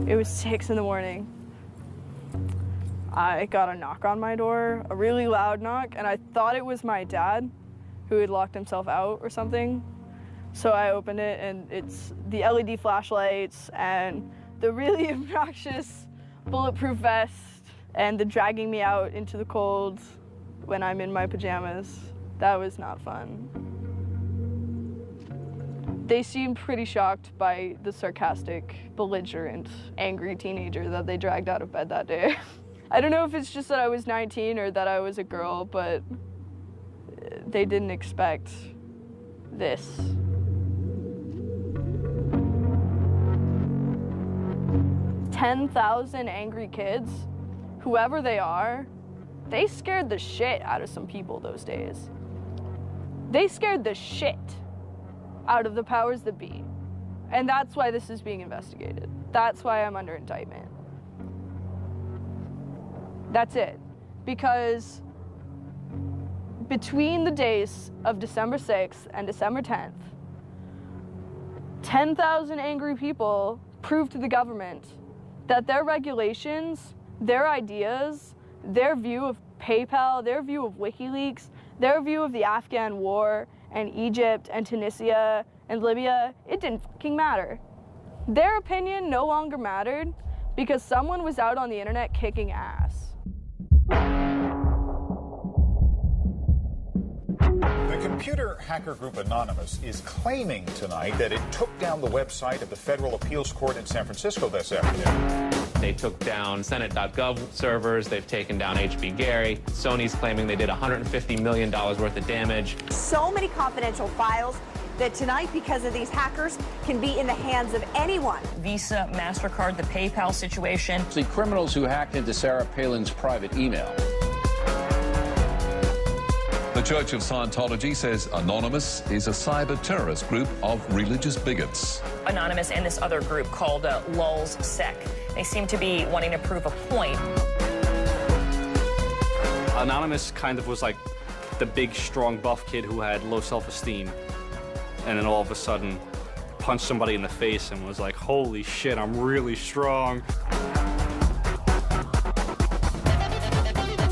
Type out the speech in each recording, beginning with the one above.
It was 6 in the morning. I got a knock on my door, a really loud knock, and I thought it was my dad who had locked himself out or something. So I opened it, and it's the LED flashlights and the really obnoxious bulletproof vest and the dragging me out into the cold when I'm in my pajamas. That was not fun. They seemed pretty shocked by the sarcastic, belligerent, angry teenager that they dragged out of bed that day. I don't know if it's just that I was 19 or that I was a girl, but they didn't expect this. "10,000 angry kids, whoever they are, they scared the shit out of some people those days. They scared the shit out of the powers that be. And that's why this is being investigated. That's why I'm under indictment. That's it. Because between the days of December 6th and December 10th, 10,000 angry people proved to the government that their regulations, their ideas, their view of PayPal, their view of Wikileaks, their view of the Afghan war and Egypt and Tunisia and Libya, it didn't fucking matter. Their opinion no longer mattered because someone was out on the internet kicking ass. The computer hacker group Anonymous is claiming tonight that it took down the website of the Federal Appeals Court in San Francisco this afternoon. They took down Senate.gov servers, they've taken down HB Gary. Sony's claiming they did $150 million worth of damage. So many confidential files that tonight, because of these hackers, can be in the hands of anyone. Visa, MasterCard, the PayPal situation. The criminals who hacked into Sarah Palin's private email. The Church of Scientology says Anonymous is a cyber terrorist group of religious bigots. Anonymous and this other group called Lulz Sec. They seem to be wanting to prove a point. Anonymous kind of was like the big, strong, buff kid who had low self-esteem. And then all of a sudden punched somebody in the face and was like, holy shit, I'm really strong.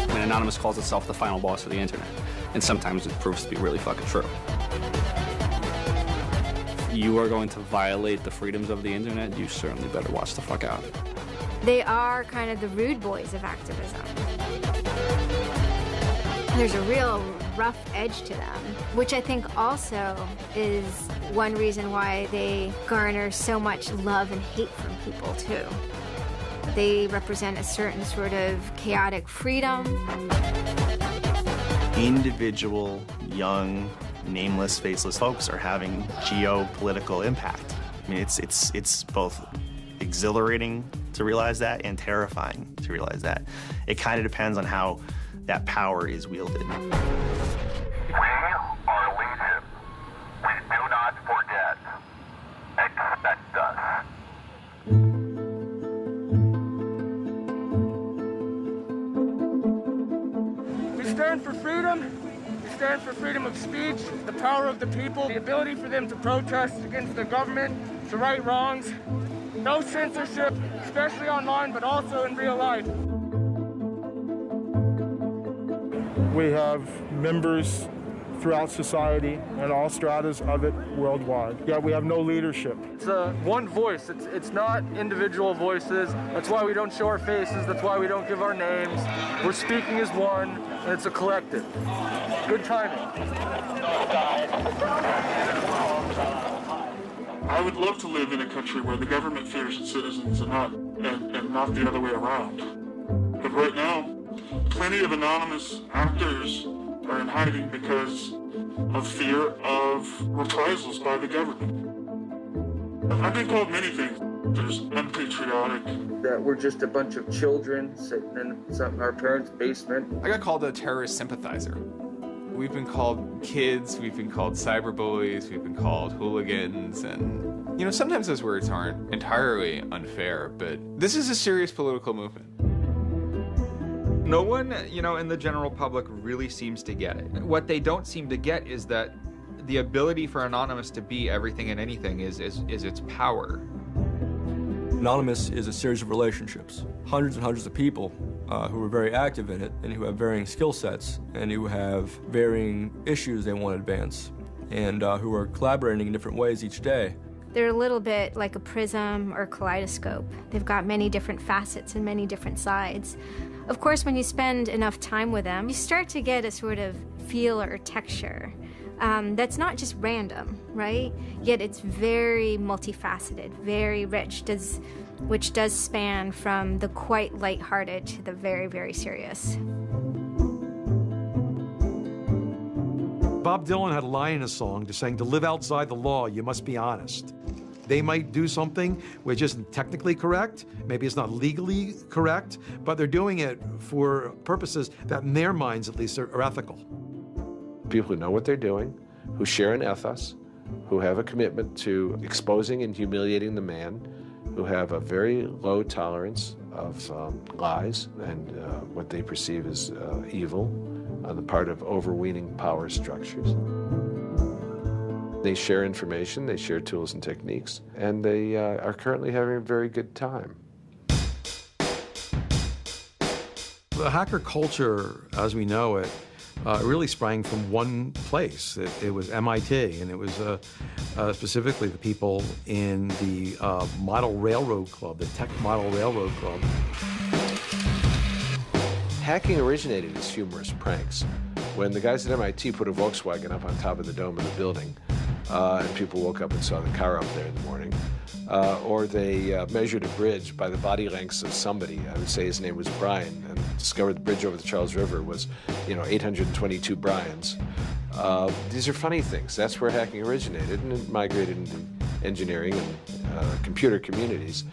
And Anonymous calls itself the final boss of the internet. And sometimes it proves to be really fucking true. If you are going to violate the freedoms of the internet, you certainly better watch the fuck out. They are kind of the rude boys of activism. There's a real rough edge to them, which I think also is one reason why they garner so much love and hate from people, too. They represent a certain sort of chaotic freedom. Individual, young, nameless, faceless folks are having geopolitical impact. I mean, it's both exhilarating to realize that and terrifying to realize that. It kind of depends on how that power is wielded. We are legion. We do not forget. Expect us. We stand for freedom. We stand for freedom of speech, the power of the people, the ability for them to protest against the government, to right wrongs. No censorship, especially online, but also in real life. We have members throughout society and all stratas of it worldwide. Yet we have no leadership. It's one voice. It's not individual voices. That's why we don't show our faces. That's why we don't give our names. We're speaking as one, and it's a collective. Good timing. I would love to live in a country where the government fears its citizens and not the other way around. But right now, plenty of anonymous actors are in hiding because of fear of reprisals by the government. I've been called many things. There's unpatriotic. That we're just a bunch of children sitting in our parents' basement. I got called a terrorist sympathizer. We've been called kids, we've been called cyberbullies, we've been called hooligans, and, you know, sometimes those words aren't entirely unfair, but this is a serious political movement. No one, you know, in the general public really seems to get it. What they don't seem to get is that the ability for Anonymous to be everything and anything is its power. Anonymous is a series of relationships, hundreds and hundreds of people who are very active in it and who have varying skill sets and who have varying issues they want to advance and who are collaborating in different ways each day. They're a little bit like a prism or kaleidoscope. They've got many different facets and many different sides. Of course, when you spend enough time with them, you start to get a sort of feel or texture that's not just random, right? Yet it's very multifaceted, very rich, which does span from the quite lighthearted to the very, very serious. Bob Dylan had a line in a song just saying, to live outside the law, you must be honest. They might do something which isn't technically correct, maybe it's not legally correct, but they're doing it for purposes that in their minds, at least, are ethical. People who know what they're doing, who share an ethos, who have a commitment to exposing and humiliating the man, who have a very low tolerance of lies and what they perceive as evil on the part of overweening power structures. They share information, they share tools and techniques, and they are currently having a very good time. The hacker culture, as we know it, really sprang from one place. It was MIT, and it was specifically the people in the Model Railroad Club, the Tech Model Railroad Club. Hacking originated as humorous pranks. When the guys at MIT put a Volkswagen up on top of the dome of the building, and people woke up and saw the car up there in the morning, or they measured a bridge by the body lengths of somebody. I would say his name was Brian, and discovered the bridge over the Charles River was, 822 Brians. These are funny things. That's where hacking originated, and it migrated into engineering and computer communities.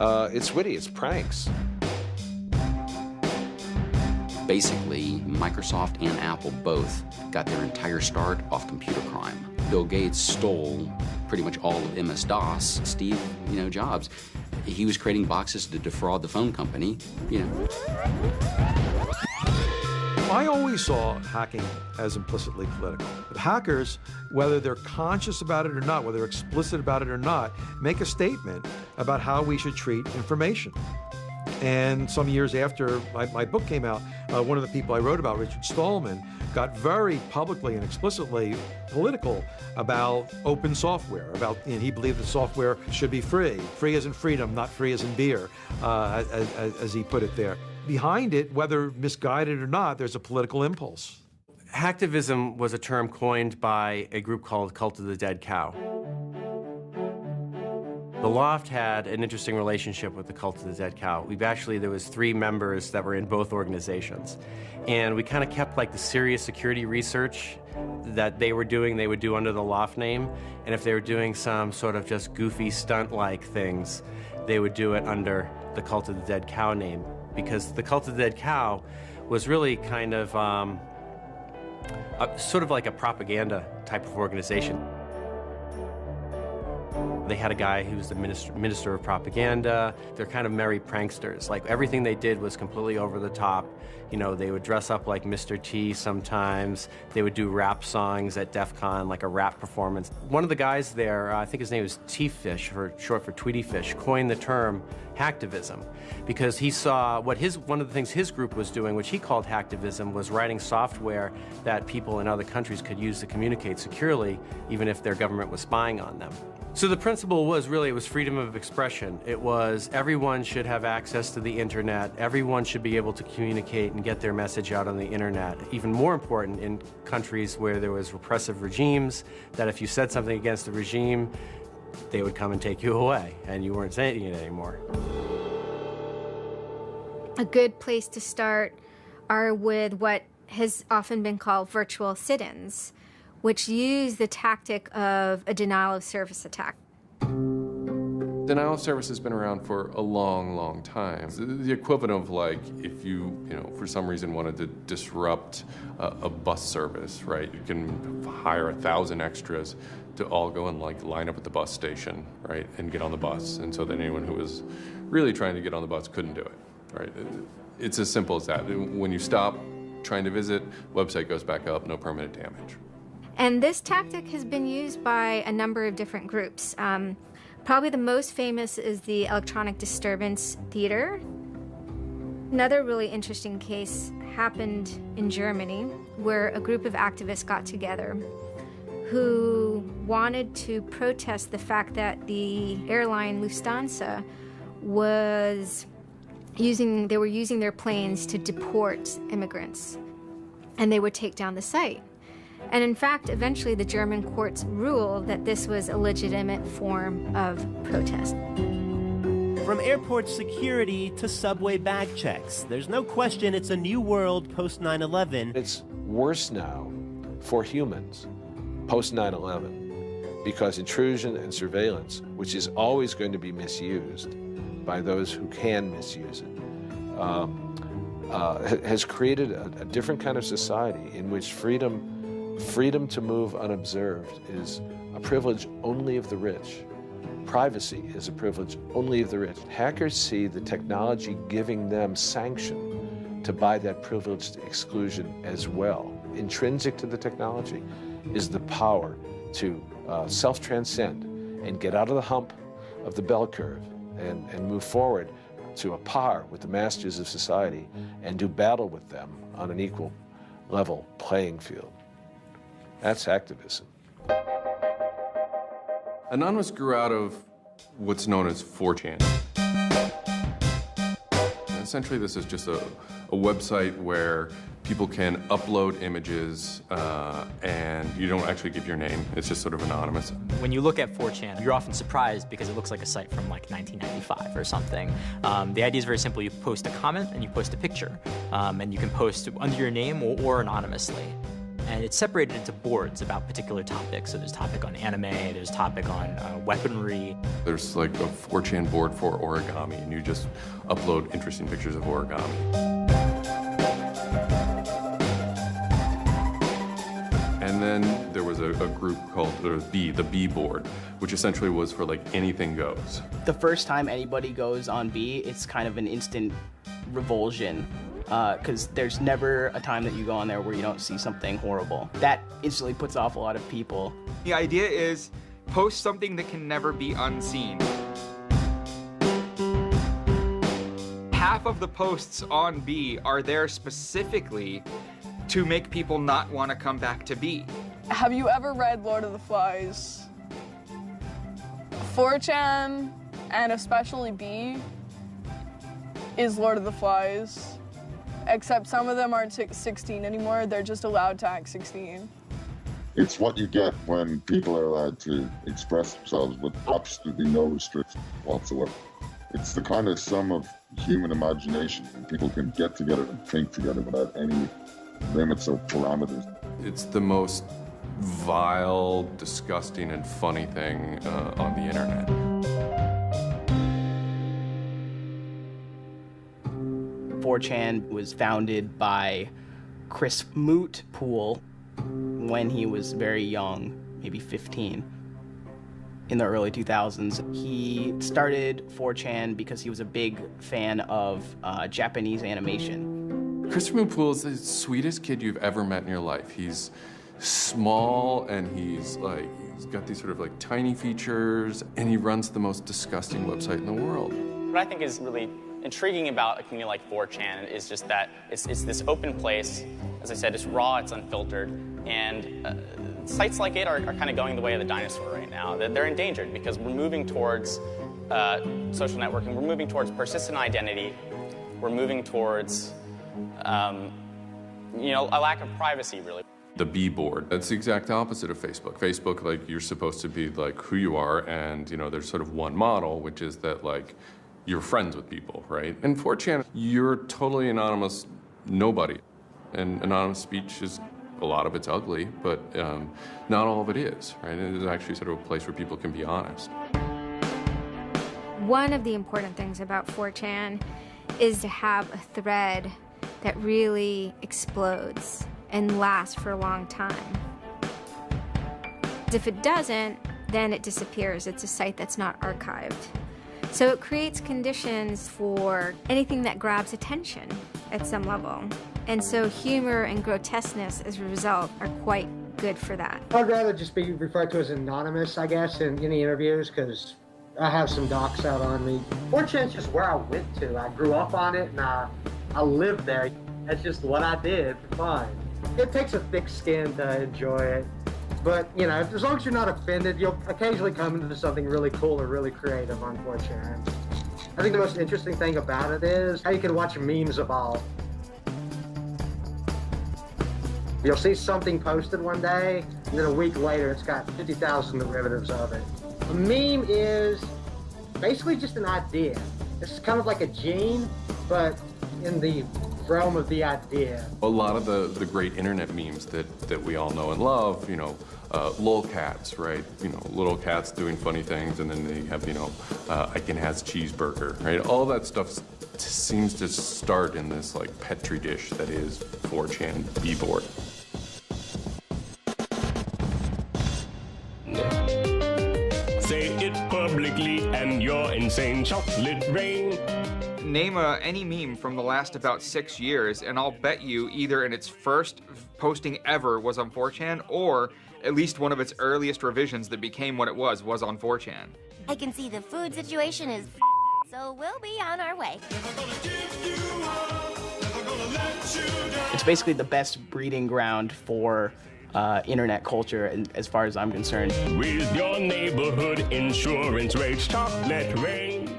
It's witty, it's pranks. Basically, Microsoft and Apple both got their entire start off computer crime. Bill Gates stole pretty much all of MS-DOS. Steve, Jobs, he was creating boxes to defraud the phone company, I always saw hacking as implicitly political. But hackers, whether they're conscious about it or not, whether they're explicit about it or not, make a statement about how we should treat information. And some years after my book came out, one of the people I wrote about, Richard Stallman, got very publicly and explicitly political about open software, and he believed that software should be free. Free as in freedom, not free as in beer, as he put it there. Behind it, whether misguided or not, there's a political impulse. Hacktivism was a term coined by a group called Cult of the Dead Cow. The Loft had an interesting relationship with the Cult of the Dead Cow. There was 3 members that were in both organizations. And we kind of kept like the serious security research that they would do under the Loft name. And if they were doing some sort of just goofy stunt-like things, they would do it under the Cult of the Dead Cow name. Because the Cult of the Dead Cow was really kind of sort of like a propaganda type of organization. They had a guy who was the minister of propaganda. They're kind of merry pranksters. Like, everything they did was completely over the top. They would dress up like Mr. T sometimes. They would do rap songs at DEF CON, like a rap performance. One of the guys there, I think his name was T-Fish, short for Tweety Fish, coined the term hacktivism because he saw one of the things his group was doing, which he called hacktivism, was writing software that people in other countries could use to communicate securely, even if their government was spying on them. So the principle was really, it was freedom of expression. It was everyone should have access to the internet. Everyone should be able to communicate and get their message out on the internet. Even more important in countries where there was repressive regimes, that if you said something against the regime, they would come and take you away, and you weren't saying it anymore. A good place to start are with what has often been called virtual sit-ins, which use the tactic of a denial of service attack. Denial of service has been around for a long, long time. The equivalent of like if you for some reason wanted to disrupt a bus service, right? You can hire 1,000 extras to all go and like line up at the bus station, right, and get on the bus. And so that anyone who was really trying to get on the bus couldn't do it, right? It's as simple as that. When you stop trying to visit, website goes back up, no permanent damage. And this tactic has been used by a number of different groups. Probably the most famous is the Electronic Disturbance Theater. Another really interesting case happened in Germany, where a group of activists got together who wanted to protest the fact that the airline Lufthansa was using their planes to deport immigrants, and they would take down the site. And in fact, eventually the German courts ruled that this was a legitimate form of protest. From airport security to subway bag checks, there's no question it's a new world post 9/11. It's worse now for humans post 9/11 because intrusion and surveillance, which is always going to be misused by those who can misuse it, has created a different kind of society in which freedom to move unobserved is a privilege only of the rich. Privacy is a privilege only of the rich. Hackers see the technology giving them sanction to buy that privileged exclusion as well. Intrinsic to the technology is the power to self-transcend and get out of the hump of the bell curve and move forward to a par with the masters of society and do battle with them on an equal level playing field. That's activism. Anonymous grew out of what's known as 4chan. Essentially, this is just a website where people can upload images and you don't actually give your name. It's just sort of anonymous. When you look at 4chan, you're often surprised because it looks like a site from like 1995 or something. The idea is very simple. You post a comment and you post a picture. And you can post under your name or anonymously. And it's separated into boards about particular topics. So there's topic on anime, there's topic on weaponry. There's like a 4chan board for origami, and you just upload interesting pictures of origami. And then there was a group called the B board, which essentially was for like anything goes. The first time anybody goes on B, it's kind of an instant revulsion. Because there's never a time that you go on there where you don't see something horrible. That instantly puts off a lot of people. The idea is post something that can never be unseen. Half of the posts on B are there specifically to make people not want to come back to B. Have you ever read Lord of the Flies? 4chan, and especially B, is Lord of the Flies. Except some of them aren't 16 anymore, they're just allowed to act 16. It's what you get when people are allowed to express themselves with absolutely no restriction whatsoever. It's the kind of sum of human imagination. People can get together and think together without any limits or parameters. It's the most vile, disgusting, and funny thing on the internet. 4chan was founded by Chris Mootpool when he was very young, maybe 15, in the early 2000s. He started 4chan because he was a big fan of Japanese animation. Chris Mootpool is the sweetest kid you've ever met in your life. He's small and he's got these sort of like tiny features, and he runs the most disgusting website in the world. What I think is really intriguing about a community like 4chan is just that it's this open place. As I said, it's raw, it's unfiltered, and sites like it are kind of going the way of the dinosaur right now. They're endangered because we're moving towards social networking, we're moving towards persistent identity, we're moving towards a lack of privacy, really. The B board, that's the exact opposite of Facebook. Facebook, like, you're supposed to be like who you are, and there's sort of one model, which is that like you're friends with people, right? And 4chan, you're totally anonymous nobody. And anonymous speech is, a lot of it's ugly, but not all of it is, right? It is actually sort of a place where people can be honest. One of the important things about 4chan is to have a thread that really explodes and lasts for a long time. If it doesn't, then it disappears. It's a site that's not archived. So it creates conditions for anything that grabs attention at some level. And so humor and grotesqueness as a result are quite good for that. I'd rather just be referred to as anonymous, I guess, in any interviews, because I have some docs out on me. 4chan's just where I went to. I grew up on it and I lived there. That's just what I did for fun. It takes a thick skin to enjoy it. But, you know, as long as you're not offended, you'll occasionally come into something really cool or really creative on 4chan. I think the most interesting thing about it is how you can watch memes evolve. You'll see something posted one day, and then a week later it's got 50,000 derivatives of it. A meme is basically just an idea. It's kind of like a gene, but in the realm of the idea. A lot of the great internet memes that we all know and love, you know, lolcats, right? You know, little cats doing funny things, and then they have, you know, Icon has cheeseburger, right? All that stuff seems to start in this like petri dish that is 4chan keyboard. Say it publicly and you're insane. Chocolate rain. Name any meme from the last about 6 years, and I'll bet you either in its first posting ever was on 4chan, or at least one of its earliest revisions that became what it was on 4chan. I can see the food situation is so we'll be on our way. It's basically the best breeding ground for internet culture, and as far as I'm concerned. With your neighborhood insurance rates, chocolate rain.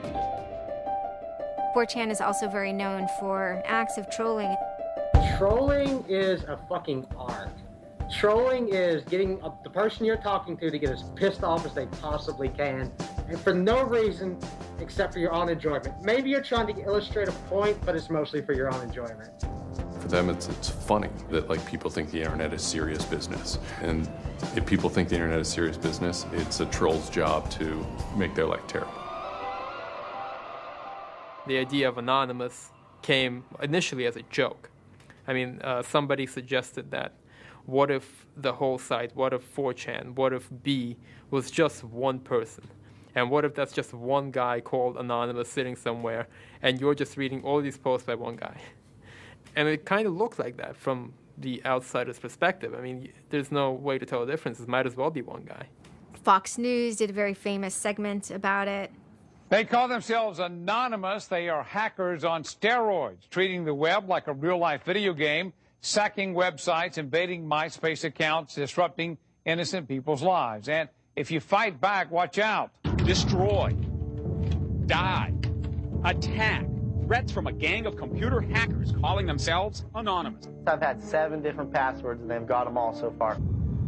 4chan is also very known for acts of trolling. Trolling is a fucking art. Trolling is getting the person you're talking to get as pissed off as they possibly can, and for no reason except for your own enjoyment. Maybe you're trying to illustrate a point, but it's mostly for your own enjoyment. For them, it's funny that like people think the internet is serious business, and if people think the internet is serious business, it's a troll's job to make their life terrible. The idea of anonymous came initially as a joke. I mean, somebody suggested that, what if the whole site, what if 4chan, what if B was just one person? And what if that's just one guy called Anonymous sitting somewhere, and you're just reading all these posts by one guy? And it kind of looked like that from the outsider's perspective. I mean, there's no way to tell the difference. It might as well be one guy. Fox News did a very famous segment about it. They call themselves anonymous. They are hackers on steroids, treating the web like a real-life video game, sacking websites, invading MySpace accounts, disrupting innocent people's lives. And if you fight back, watch out. Destroy. Die. Attack. Threats from a gang of computer hackers calling themselves Anonymous. I've had 7 different passwords, and they've got them all so far.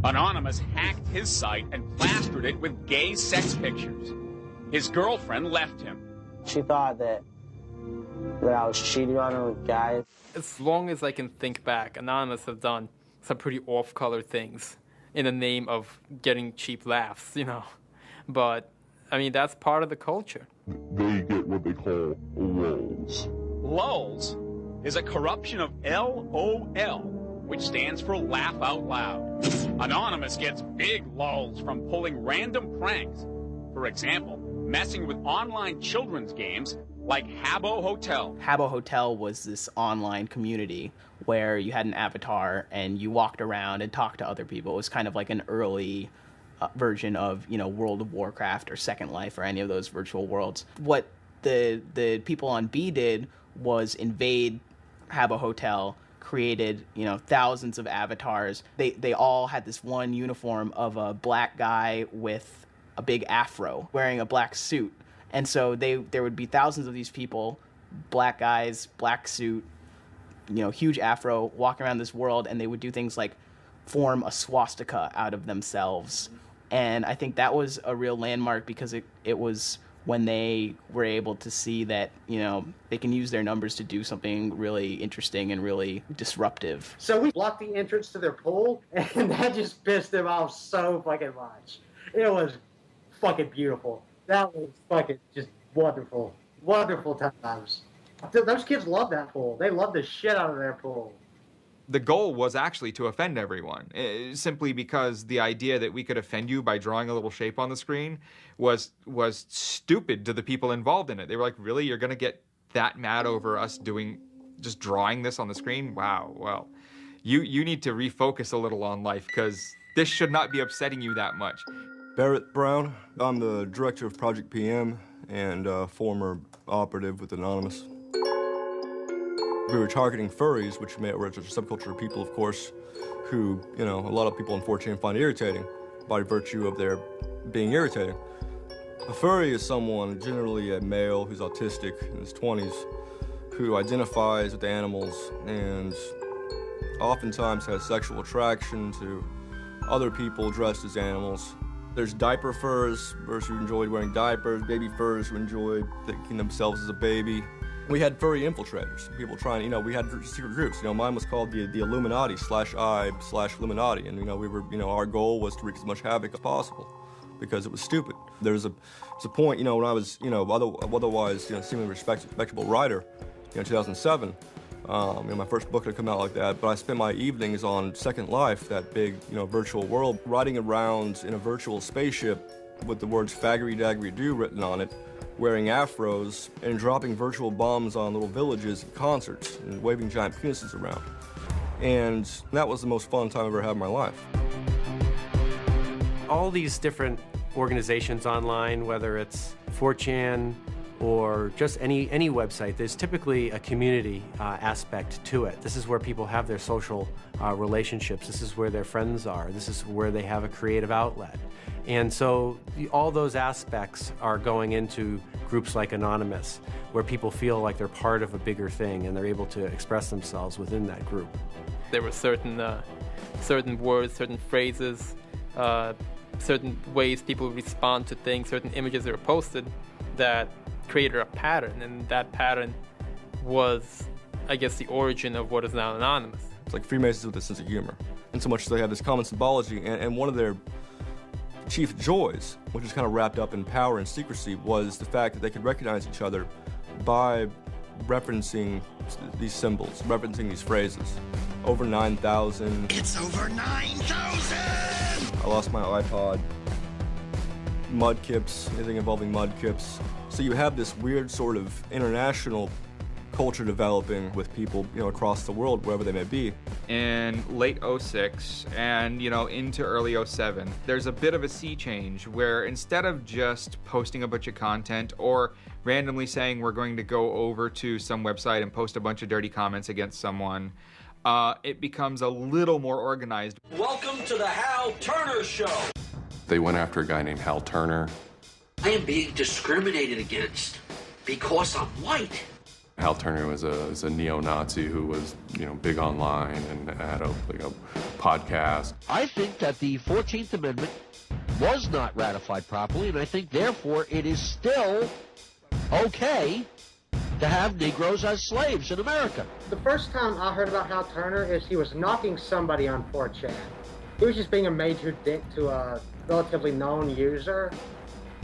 Anonymous hacked his site and plastered it with gay sex pictures. His girlfriend left him. She thought that I was cheating on her with guys. As long as I can think back, Anonymous have done some pretty off-color things in the name of getting cheap laughs, you know. But, I mean, that's part of the culture. They get what they call lulz. Lulz is a corruption of LOL, which stands for laugh out loud. Anonymous gets big lulz from pulling random pranks. For example, messing with online children's games like Habbo Hotel. Habbo Hotel was this online community where you had an avatar and you walked around and talked to other people. It was kind of like an early version of, you know, World of Warcraft or Second Life or any of those virtual worlds. What the people on B did was invade Habbo Hotel, created, you know, thousands of avatars. They all had this one uniform of a black guy with a big afro wearing a black suit. And so there would be thousands of these people, black guys, black suit, you know, huge afro, walking around this world, and they would do things like form a swastika out of themselves. And I think that was a real landmark because it was when they were able to see that, you know, they can use their numbers to do something really interesting and really disruptive. So we blocked the entrance to their pool, and that just pissed them off so fucking much. It was fucking beautiful. That was fucking just wonderful. Wonderful times. Those kids love that pool. They love the shit out of their pool. The goal was actually to offend everyone, simply because the idea that we could offend you by drawing a little shape on the screen was stupid to the people involved in it. They were like, really? You're going to get that mad over us just drawing this on the screen? Wow, well, you need to refocus a little on life, because this should not be upsetting you that much. Barrett Brown. I'm the director of Project PM and former operative with Anonymous. We were targeting furries, which were a subculture of people, of course, who, a lot of people on 4chan find irritating by virtue of their being irritating. A furry is someone, generally a male who's autistic in his 20s, who identifies with animals and oftentimes has sexual attraction to other people dressed as animals. There's diaper furs, furs who enjoyed wearing diapers, baby furs who enjoyed thinking themselves as a baby. We had furry infiltrators, people trying, we had secret groups. Mine was called the Illuminati/I/Illuminati, and we were, our goal was to wreak as much havoc as possible because it was stupid. There's a point, when I was, otherwise, seemingly respectable writer, in 2007. My first book had come out like that, but I spent my evenings on Second Life, that big, virtual world, riding around in a virtual spaceship with the words "faggery daggery do" written on it, wearing afros, and dropping virtual bombs on little villages and concerts, and waving giant penises around. And that was the most fun time I've ever had in my life. All these different organizations online, whether it's 4chan, or just any website, there's typically a community aspect to it. This is where people have their social relationships. This is where their friends are. This is where they have a creative outlet. And so all those aspects are going into groups like Anonymous, where people feel like they're part of a bigger thing and they're able to express themselves within that group. There were certain words, certain phrases, certain ways people respond to things, certain images that were posted that created a pattern, and that pattern was, I guess, the origin of what is now Anonymous. It's like Freemasons with a sense of humor, and so much as they have this common symbology, and one of their chief joys, which is kind of wrapped up in power and secrecy, was the fact that they could recognize each other by referencing these symbols, referencing these phrases. Over 9,000. It's over 9,000! I lost my iPod. Mudkips, anything involving mudkips. So you have this weird sort of international culture developing with people, across the world, wherever they may be. In late 06 and, into early 07, there's a bit of a sea change where instead of just posting a bunch of content or randomly saying we're going to go over to some website and post a bunch of dirty comments against someone, it becomes a little more organized. Welcome to the Hal Turner Show. They went after a guy named Hal Turner. I am being discriminated against because I'm white. Hal Turner was a neo-Nazi who was, big online and had a podcast. I think that the 14th Amendment was not ratified properly, and I think, therefore, it is still okay to have Negroes as slaves in America. The first time I heard about Hal Turner is he was knocking somebody on 4chan. He was just being a major dick to a relatively known user.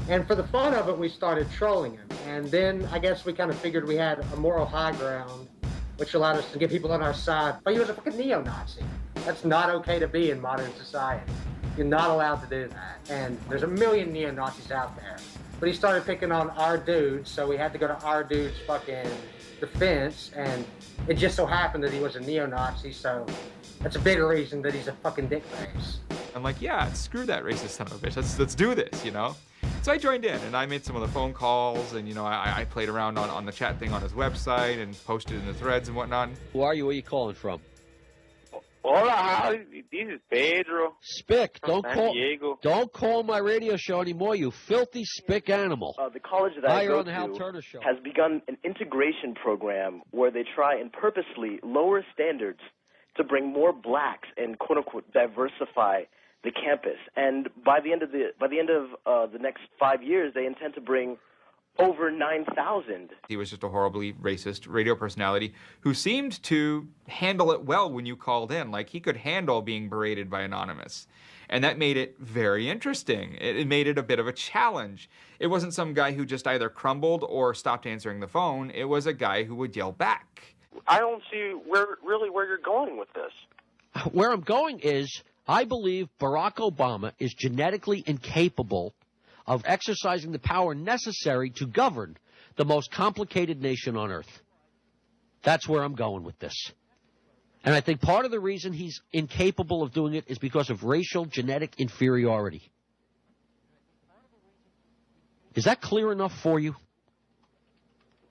And for the fun of it, we started trolling him. And then I guess we kind of figured we had a moral high ground, which allowed us to get people on our side. But he was a fucking neo-Nazi. That's not okay to be in modern society. You're not allowed to do that. And there's a million neo-Nazis out there. But he started picking on our dudes, so we had to go to our dude's fucking defense. And it just so happened that he was a neo-Nazi, so that's a bigger reason that he's a fucking dickface. I'm like, yeah, screw that racist son of a bitch. Let's do this, So I joined in, and I made some of the phone calls, and, I played around on the chat thing on his website and posted in the threads and whatnot. Who are you? Where are you calling from? Hola, this is Pedro. Spick, don't Diego. Don't call my radio show anymore, you filthy spick animal. The college that I go on the Hal to Turner show. has begun an integration program where they try and purposely lower standards to bring more blacks and quote unquote diversify the campus. And by the end of the next 5 years, they intend to bring over 9,000. He was just a horribly racist radio personality who seemed to handle it well when you called in. Like, he could handle being berated by Anonymous. And that made it very interesting. It made it a bit of a challenge. It wasn't some guy who just either crumbled or stopped answering the phone. It was a guy who would yell back. I don't see where you're going with this. Where I'm going is, I believe Barack Obama is genetically incapable of exercising the power necessary to govern the most complicated nation on earth. That's where I'm going with this. And I think part of the reason he's incapable of doing it is because of racial genetic inferiority. Is that clear enough for you?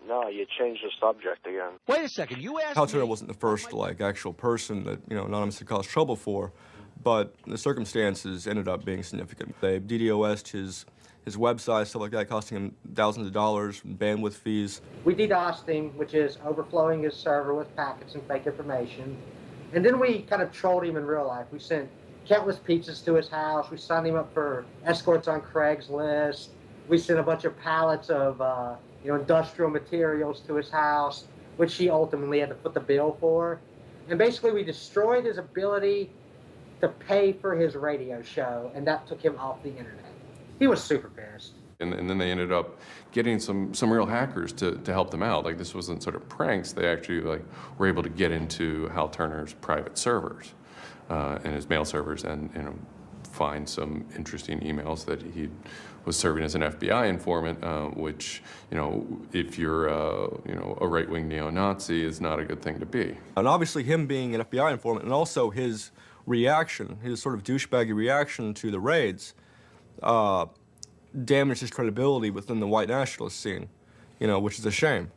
No, you changed the subject again. Wait a second, you asked Hal Turner me... wasn't the first, actual person that, Anonymous had caused trouble for, but the circumstances ended up being significant. They DDoS'd his website, stuff like that, costing him thousands of dollars, bandwidth fees. We DDoSed him, which is overflowing his server with packets and fake information. And then we kind of trolled him in real life. We sent countless pizzas to his house. We signed him up for escorts on Craigslist. We sent a bunch of pallets of industrial materials to his house, which he ultimately had to foot the bill for. And basically we destroyed his ability to pay for his radio show, and that took him off the internet. He was super pissed. And then they ended up getting some real hackers to help them out. This wasn't sort of pranks. They actually were able to get into Hal Turner's private servers and his mail servers and find some interesting emails that he was serving as an FBI informant, which, if you're a right-wing neo-Nazi, is not a good thing to be. And obviously him being an FBI informant and also his reaction, his sort of douchebaggy reaction to the raids, damaged his credibility within the white nationalist scene, which is a shame.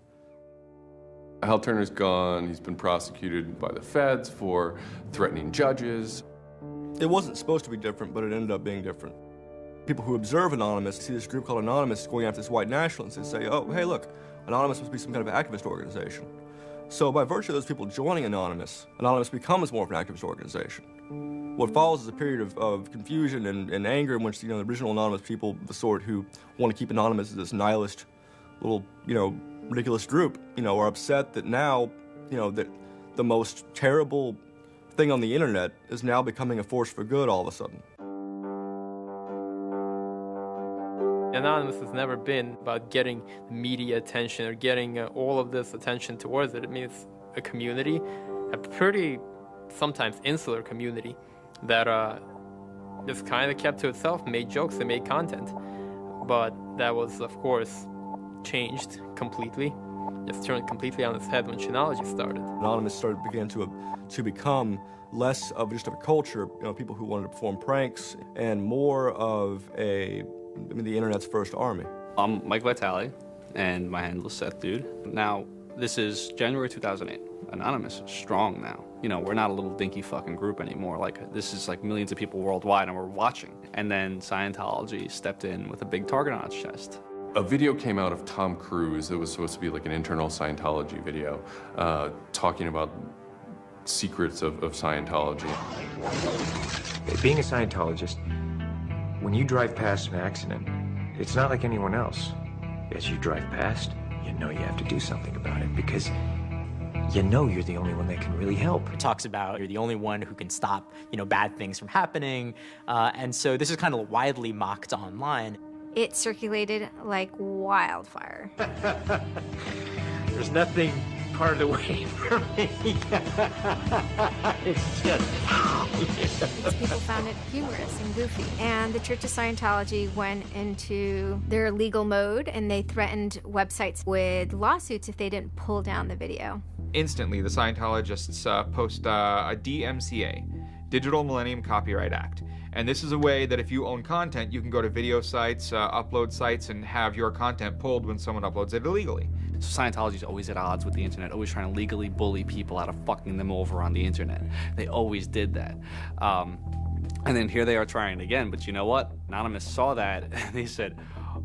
Hal Turner's gone. He's been prosecuted by the feds for threatening judges. It wasn't supposed to be different, but it ended up being different. People who observe Anonymous see this group called Anonymous going after this white nationalist and say, oh, hey, look, Anonymous must be some kind of activist organization. So by virtue of those people joining Anonymous, Anonymous becomes more of an activist organization. What follows is a period of confusion and anger in which, the original Anonymous people, the sort who want to keep Anonymous as this nihilist little, ridiculous group, are upset that now, that the most terrible thing on the internet is now becoming a force for good all of a sudden. Anonymous has never been about getting media attention or getting all of this attention towards it. It means a community, a pretty sometimes insular community that just kind of kept to itself, made jokes and made content. But that was, of course, changed completely. Just turned completely on its head when Chinology started. Anonymous began to become less of just a culture, people who wanted to perform pranks, and more of the internet's first army. I'm Mike Vitale, and my handle is Seth Dude. Now, this is January 2008. Anonymous is strong now. We're not a little dinky fucking group anymore. This is millions of people worldwide, and we're watching. And then Scientology stepped in with a big target on its chest. A video came out of Tom Cruise. It was supposed to be an internal Scientology video, talking about secrets of Scientology. Being a Scientologist, when you drive past an accident, it's not like anyone else. As you drive past, you know you have to do something about it because you know you're the only one that can really help. It talks about you're the only one who can stop, bad things from happening. And so this is kind of widely mocked online. It circulated like wildfire. There's nothing part away from me. It's just... People found it humorous and goofy. And the Church of Scientology went into their legal mode, and they threatened websites with lawsuits if they didn't pull down the video. Instantly, the Scientologists post a DMCA, Digital Millennium Copyright Act. And this is a way that if you own content, you can go to video sites, upload sites, and have your content pulled when someone uploads it illegally. So Scientology's always at odds with the internet, always trying to legally bully people out of fucking them over on the internet. They always did that. And then here they are trying again, but you know what? Anonymous saw that, and they said,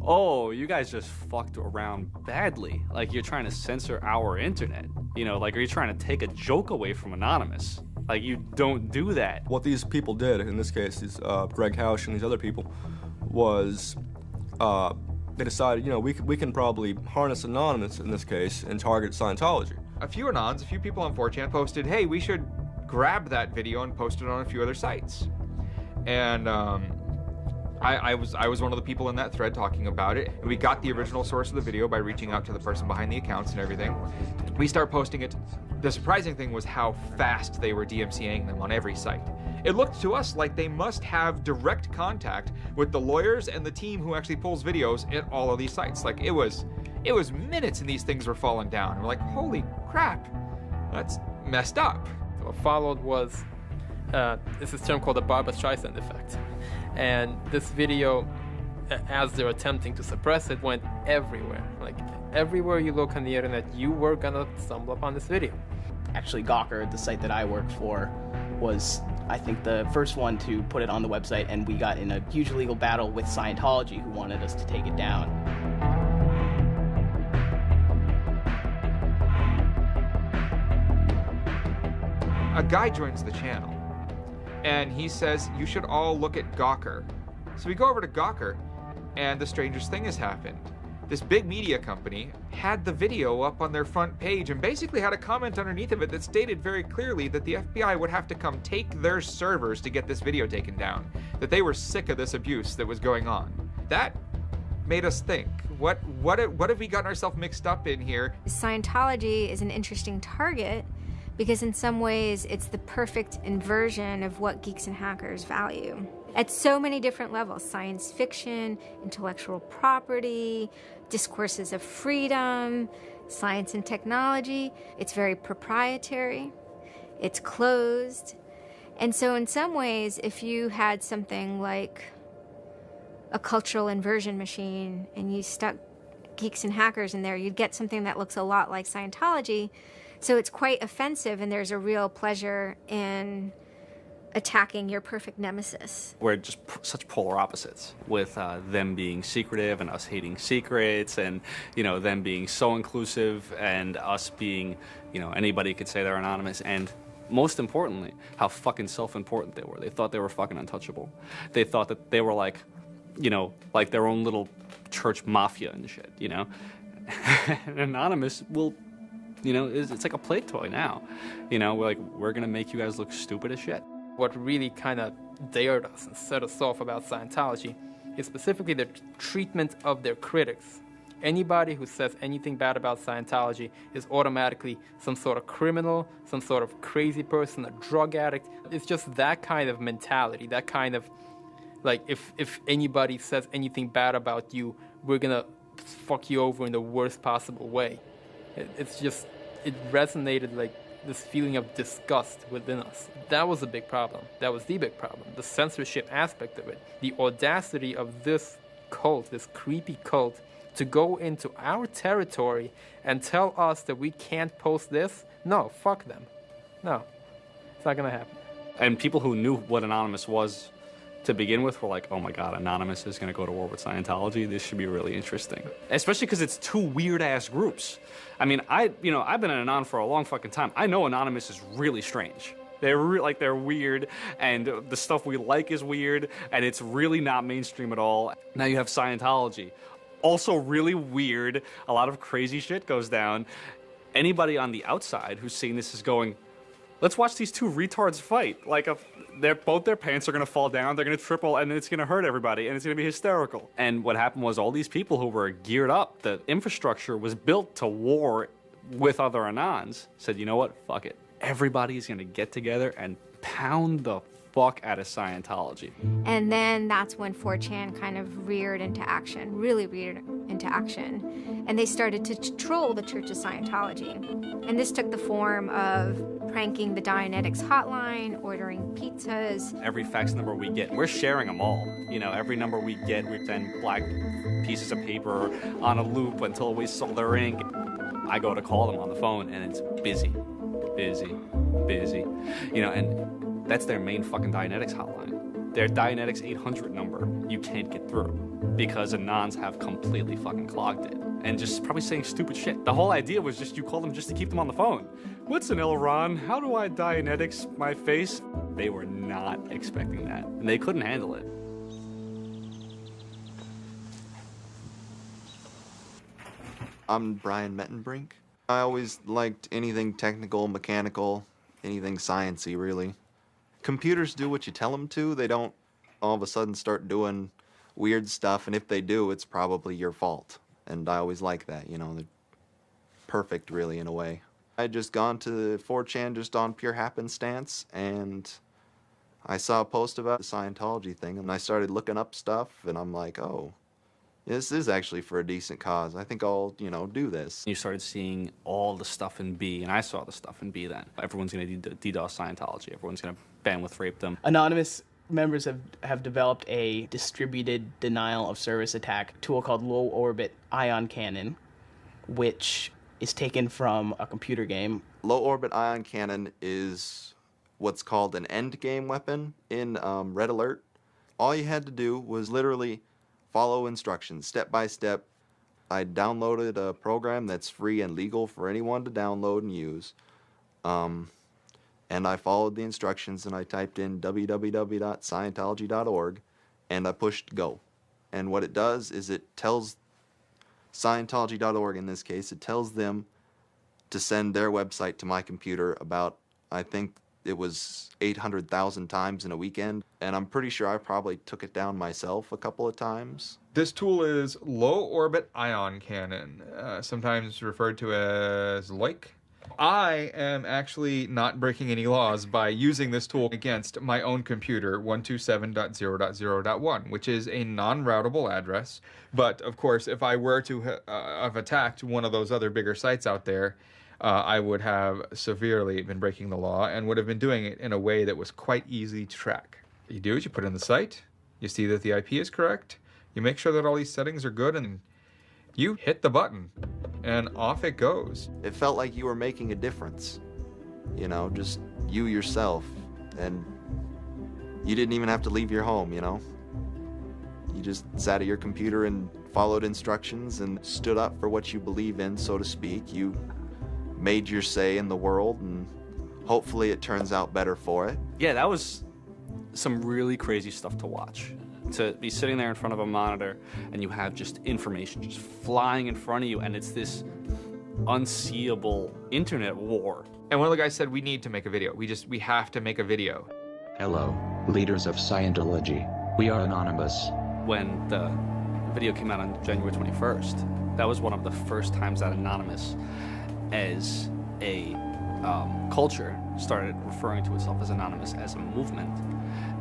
oh, you guys just fucked around badly. You're trying to censor our internet. Are you trying to take a joke away from Anonymous? You don't do that. What these people did, in this case, these Greg Hausch and these other people, was they decided, we can probably harness Anonymous in this case and target Scientology. A few Anons, a few people on 4chan posted, hey, we should grab that video and post it on a few other sites. And I was one of the people in that thread talking about it. And we got the original source of the video by reaching out to the person behind the accounts and everything. We start posting it. The surprising thing was how fast they were DMCAing them on every site. It looked to us like they must have direct contact with the lawyers and the team who actually pulls videos at all of these sites. It was minutes and these things were falling down. And we're like, holy crap, that's messed up. What followed was, it's this term called the Barbra Streisand effect. And this video as they're attempting to suppress it, went everywhere. Like, everywhere you look on the internet, you were gonna stumble upon this video. Actually, Gawker, the site that I worked for, was, I think, the first one to put it on the website, and we got in a huge legal battle with Scientology, who wanted us to take it down. A guy joins the channel, and he says, you should all look at Gawker. So we go over to Gawker, and the strangest thing has happened. This big media company had the video up on their front page and basically had a comment underneath of it that stated very clearly that the FBI would have to come take their servers to get this video taken down, that they were sick of this abuse that was going on. That made us think, what have we gotten ourselves mixed up in here? Scientology is an interesting target because in some ways it's the perfect inversion of what geeks and hackers value. At so many different levels: science fiction, intellectual property, discourses of freedom, science and technology. It's very proprietary, it's closed. And so in some ways, if you had something like a cultural inversion machine and you stuck geeks and hackers in there, you'd get something that looks a lot like Scientology. So it's quite offensive, and there's a real pleasure in attacking your perfect nemesis. We're just such polar opposites, with them being secretive and us hating secrets, and them being so inclusive and us being, anybody could say they're anonymous, and most importantly, how fucking self-important they were. They thought they were fucking untouchable. They thought that they were like their own little church mafia and shit, And Anonymous will, it's like a play toy now. We're gonna make you guys look stupid as shit. What really kind of dared us and set us off about Scientology is specifically the treatment of their critics. Anybody who says anything bad about Scientology is automatically some sort of criminal, some sort of crazy person, a drug addict. It's just that kind of mentality, that kind of, like, if anybody says anything bad about you, we're gonna fuck you over in the worst possible way. It resonated like this feeling of disgust within us. That was a big problem. That was the big problem. The censorship aspect of it. The audacity of this cult, this creepy cult, to go into our territory and tell us that we can't post this? No, fuck them. No, it's not gonna happen. And people who knew what Anonymous was to begin with were like, oh my god, Anonymous is gonna go to war with Scientology. This should be really interesting. Especially because it's two weird-ass groups. I mean, I've been an Anon for a long fucking time. I know Anonymous is really strange. They're weird, and the stuff we like is weird, and it's really not mainstream at all. Now you have Scientology. Also really weird. A lot of crazy shit goes down. Anybody on the outside who's seeing this is going, let's watch these two retards fight. Both their pants are gonna fall down, they're gonna triple, and it's gonna hurt everybody, and it's gonna be hysterical. And what happened was all these people who were geared up, the infrastructure was built to war with other Anons, said, you know what, fuck it. Everybody's gonna get together and pound the fuck out of Scientology. And then that's when 4chan kind of reared into action, really reared into action. And they started to troll the Church of Scientology. And this took the form of pranking the Dianetics hotline, ordering pizzas. Every fax number we get, we're sharing them all. Every number we get, we send black pieces of paper on a loop until we sold their ink. I go to call them on the phone, and it's busy. And that's their main fucking Dianetics hotline. Their Dianetics 800 number, you can't get through because Anons have completely fucking clogged it and just probably saying stupid shit. The whole idea was just you call them just to keep them on the phone. What's an Elron? How do I Dianetics my face? They were not expecting that, and they couldn't handle it. I'm Brian Mettenbrink. I always liked anything technical, mechanical, anything sciencey, really. Computers do what you tell them to. They don't all of a sudden start doing weird stuff, and if they do, it's probably your fault. And I always like that, they're perfect, really, in a way. I had just gone to 4chan just on pure happenstance, and I saw a post about the Scientology thing, and I started looking up stuff, and I'm like, oh, this is actually for a decent cause. I think I'll, do this. You started seeing all the stuff in B, and I saw the stuff in B then. Everyone's going to DDoS Scientology. Everyone's going to bandwidth rape them. Anonymous Members have developed a distributed denial of service attack tool called low orbit ion cannon, which is taken from a computer game. Low orbit ion cannon is what's called an end game weapon in Red Alert. All you had to do was literally follow instructions step by step. I downloaded a program that's free and legal for anyone to download and use. And I followed the instructions and I typed in www.scientology.org and I pushed go. And what it does is it tells Scientology.org, in this case, it tells them to send their website to my computer about, I think it was 800,000 times in a weekend. And I'm pretty sure I probably took it down myself a couple of times. This tool is low orbit ion cannon, sometimes referred to as LOIC. I am actually not breaking any laws by using this tool against my own computer, 127.0.0.1, which is a non-routable address. But, of course, if I were to have attacked one of those other bigger sites out there, I would have severely been breaking the law and would have been doing it in a way that was quite easy to track. What you do is you put in the site, you see that the IP is correct, you make sure that all these settings are good, and you hit the button, and off it goes. It felt like you were making a difference. You know, just you yourself. And you didn't even have to leave your home, you know? You just sat at your computer and followed instructions and stood up for what you believe in, so to speak. You made your say in the world, and hopefully it turns out better for it. Yeah, that was some really crazy stuff to watch. To be sitting there in front of a monitor and you have just information just flying in front of you, and it's this unseeable internet war. And one of the guys said, we need to make a video. We have to make a video. Hello, leaders of Scientology. We are anonymous. When the video came out on January 21st, that was one of the first times that Anonymous as a culture started referring to itself as Anonymous as a movement,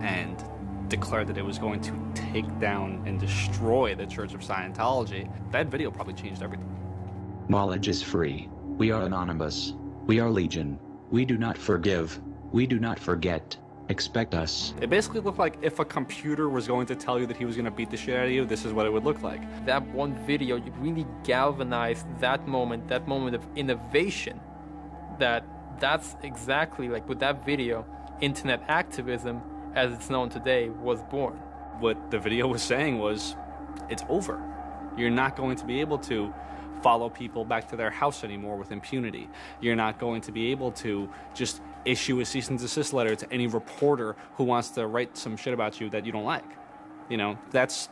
and declared that it was going to take down and destroy the Church of Scientology. That video probably changed everything. Knowledge is free. We are anonymous. We are legion. We do not forgive. We do not forget. Expect us. It basically looked like if a computer was going to tell you that he was going to beat the shit out of you, this is what it would look like. That one video, it really galvanized that moment of innovation. That's exactly like with that video, internet activism as it's known today was born. What the video was saying was, it's over. You're not going to be able to follow people back to their house anymore with impunity. You're not going to be able to just issue a cease and desist letter to any reporter who wants to write some shit about you that you don't like. You know, that's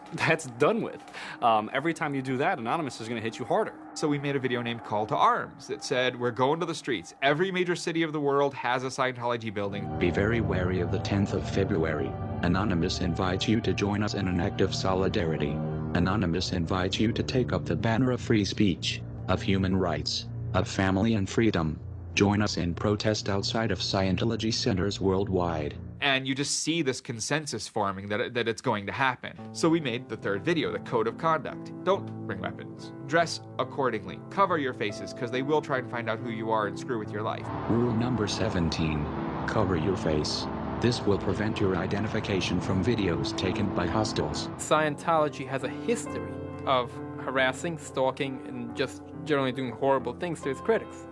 done with. Every time you do that, Anonymous is going to hit you harder. So we made a video named Call to Arms that said, we're going to the streets. Every major city of the world has a Scientology building. Be very wary of the 10th of February. Anonymous invites you to join us in an act of solidarity. Anonymous invites you to take up the banner of free speech, of human rights, of family and freedom. Join us in protest outside of Scientology centers worldwide. And you just see this consensus forming that it's going to happen. So we made the third video, the code of conduct. Don't bring weapons. Dress accordingly. Cover your faces, because they will try and find out who you are and screw with your life. Rule number 17. Cover your face. This will prevent your identification from videos taken by hostiles. Scientology has a history of harassing, stalking, and just generally doing horrible things to its critics.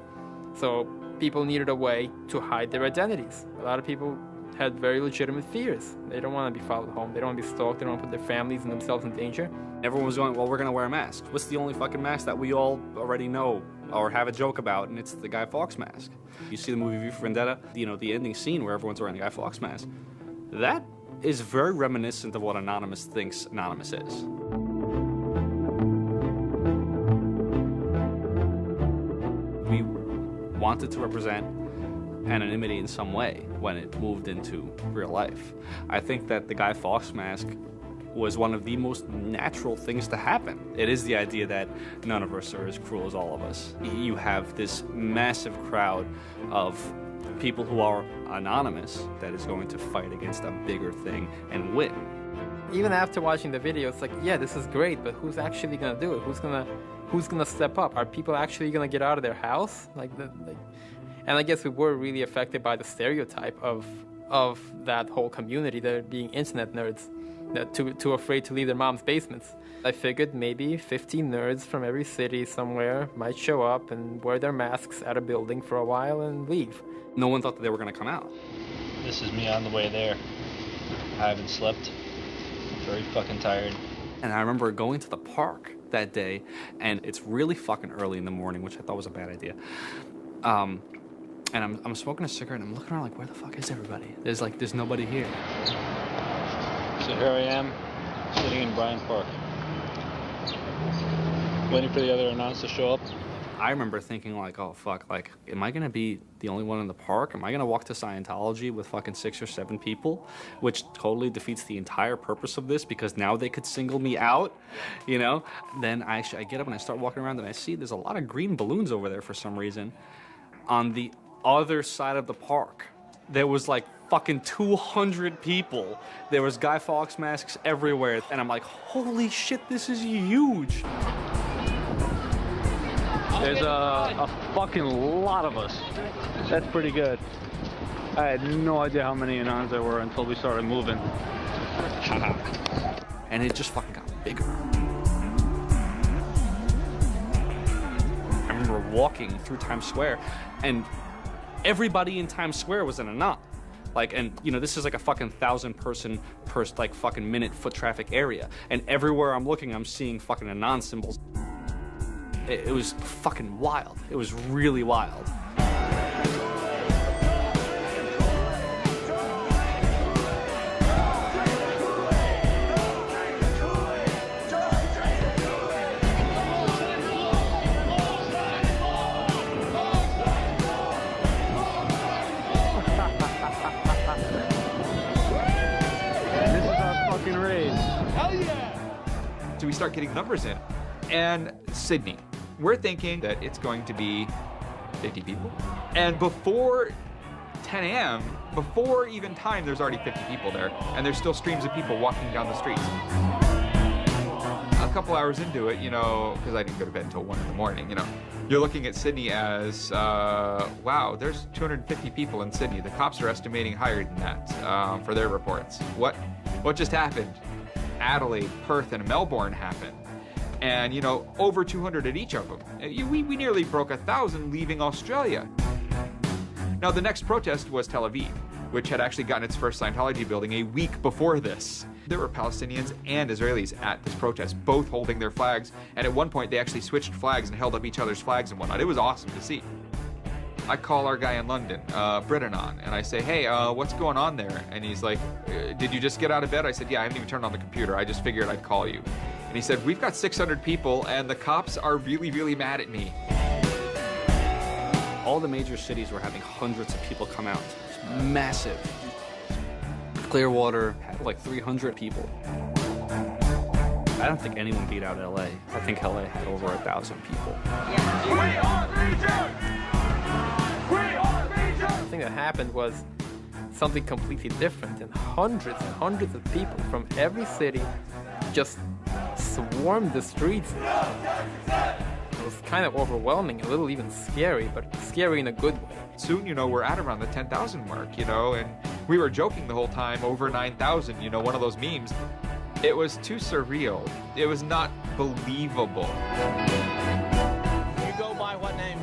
So people needed a way to hide their identities. A lot of people had very legitimate fears. They don't want to be followed home. They don't want to be stalked. They don't want to put their families and themselves in danger. Everyone was going, well, we're going to wear masks. What's the only fucking mask that we all already know or have a joke about? And it's the Guy Fawkes mask. You see the movie V for Vendetta, you know, the ending scene where everyone's wearing the Guy Fawkes mask. That is very reminiscent of what Anonymous thinks Anonymous is. We wanted to represent anonymity in some way when it moved into real life. I think that the Guy Fawkes mask was one of the most natural things to happen. It is the idea that none of us are as cruel as all of us. You have this massive crowd of people who are anonymous that is going to fight against a bigger thing and win. Even after watching the video, it's like, yeah, this is great, but who's actually gonna do it? Who's gonna step up? Are people actually gonna get out of their house? And I guess we were really affected by the stereotype of of that whole community, they're being internet nerds, they're too afraid to leave their mom's basements. I figured maybe 15 nerds from every city somewhere might show up and wear their masks at a building for a while and leave. No one thought that they were going to come out. This is me on the way there. I haven't slept. I'm very fucking tired. And I remember going to the park that day, and it's really fucking early in the morning, which I thought was a bad idea. And I'm smoking a cigarette, and I'm looking around like, where the fuck is everybody? There's nobody here. So here I am, sitting in Bryant Park, waiting for the other announce to show up. I remember thinking like, oh fuck, like, am I gonna be the only one in the park? Am I gonna walk to Scientology with fucking 6 or 7 people? Which totally defeats the entire purpose of this, because now they could single me out, you know? Then I get up and I start walking around and I see there's a lot of green balloons over there for some reason. On the other side of the park, there was like fucking 200 people. There was Guy Fawkes masks everywhere. And I'm like, holy shit, this is huge. There's a fucking lot of us. That's pretty good. I had no idea how many Anons there were until we started moving. And it just fucking got bigger. I remember walking through Times Square, and everybody in Times Square was an Anon. Like, and you know, this is like a fucking 1,000 person per like fucking minute foot traffic area. And everywhere I'm looking, I'm seeing fucking Anon symbols. It was fucking wild. It was really wild. So we start getting numbers in. And Sydney, we're thinking that it's going to be 50 people. And before 10 a.m., before even time, there's already 50 people there. And there's still streams of people walking down the streets. A couple hours into it, you know, because I didn't go to bed until 1 in the morning, you know, you're looking at Sydney as, wow, there's 250 people in Sydney. The cops are estimating higher than that for their reports. What just happened? Adelaide, Perth, and Melbourne happened. And, you know, over 200 at each of them. We nearly broke 1,000 leaving Australia. Now, the next protest was Tel Aviv, which had actually gotten its first Scientology building a week before this. There were Palestinians and Israelis at this protest, both holding their flags. And at one point, they actually switched flags and held up each other's flags and whatnot. It was awesome to see. I call our guy in London, Britanon, and I say, hey, what's going on there? And he's like, did you just get out of bed? I said, yeah, I haven't even turned on the computer. I just figured I'd call you. And he said, we've got 600 people, and the cops are really, really mad at me. All the major cities were having hundreds of people come out. It's massive. Clearwater had like 300 people. I don't think anyone beat out LA. I think LA had over 1,000 people. We are Legion! The thing that happened was something completely different, and hundreds of people from every city just swarmed the streets. It was kind of overwhelming, a little even scary, but scary in a good way. Soon, you know, we're at around the 10,000 mark, you know, and we were joking the whole time, over 9,000, you know, one of those memes. It was too surreal. It was not believable. You go by what name?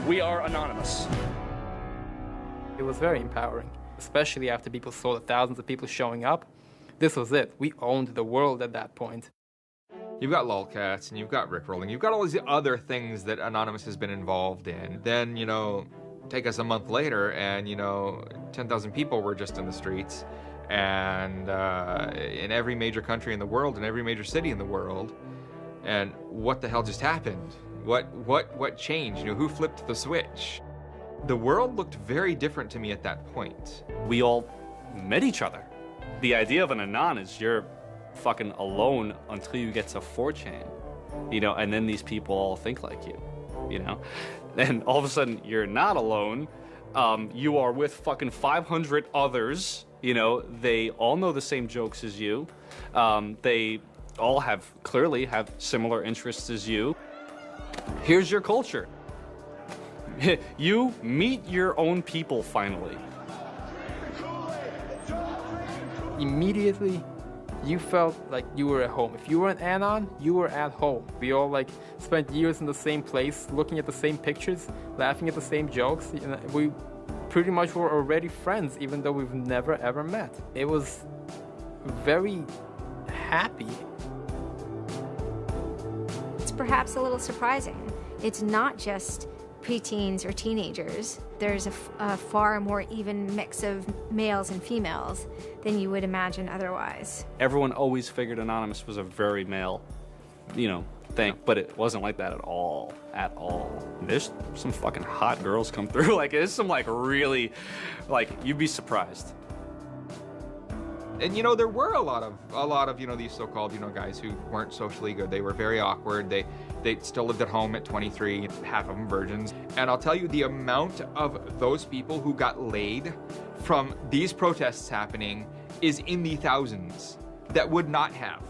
We are anonymous. It was very empowering, especially after people saw the thousands of people showing up. This was it. We owned the world at that point. You've got lolcats, and you've got rickrolling. You've got all these other things that Anonymous has been involved in. Then, you know, take us a month later, and, you know, 10,000 people were just in the streets. And in every major country in the world, in every major city in the world. And what the hell just happened? What changed? You know, who flipped the switch? The world looked very different to me at that point. We all met each other. The idea of an Anon is you're fucking alone until you get to 4chan, you know, and then these people all think like you know? Then all of a sudden you're not alone. You are with fucking 500 others, you know, they all know the same jokes as you. They all clearly have similar interests as you. Here's your culture. You meet your own people finally. immediately you felt like you were at home. If you were an Anon, you were at home. We all like spent years in the same place, looking at the same pictures, laughing at the same jokes. You know, we pretty much were already friends, even though we've never ever met. It was very happy. It's perhaps a little surprising. It's not just preteens or teenagers. There's a far more even mix of males and females than you would imagine otherwise. Everyone always figured Anonymous was a very male, thing, but it wasn't like that at all, There's some fucking hot girls come through. Like, there's some really, you'd be surprised. And there were a lot of these so-called guys who weren't socially good. They were very awkward. They still lived at home at 23, half of them virgins. And I'll tell you, the amount of those people who got laid from these protests happening is in the thousands that would not have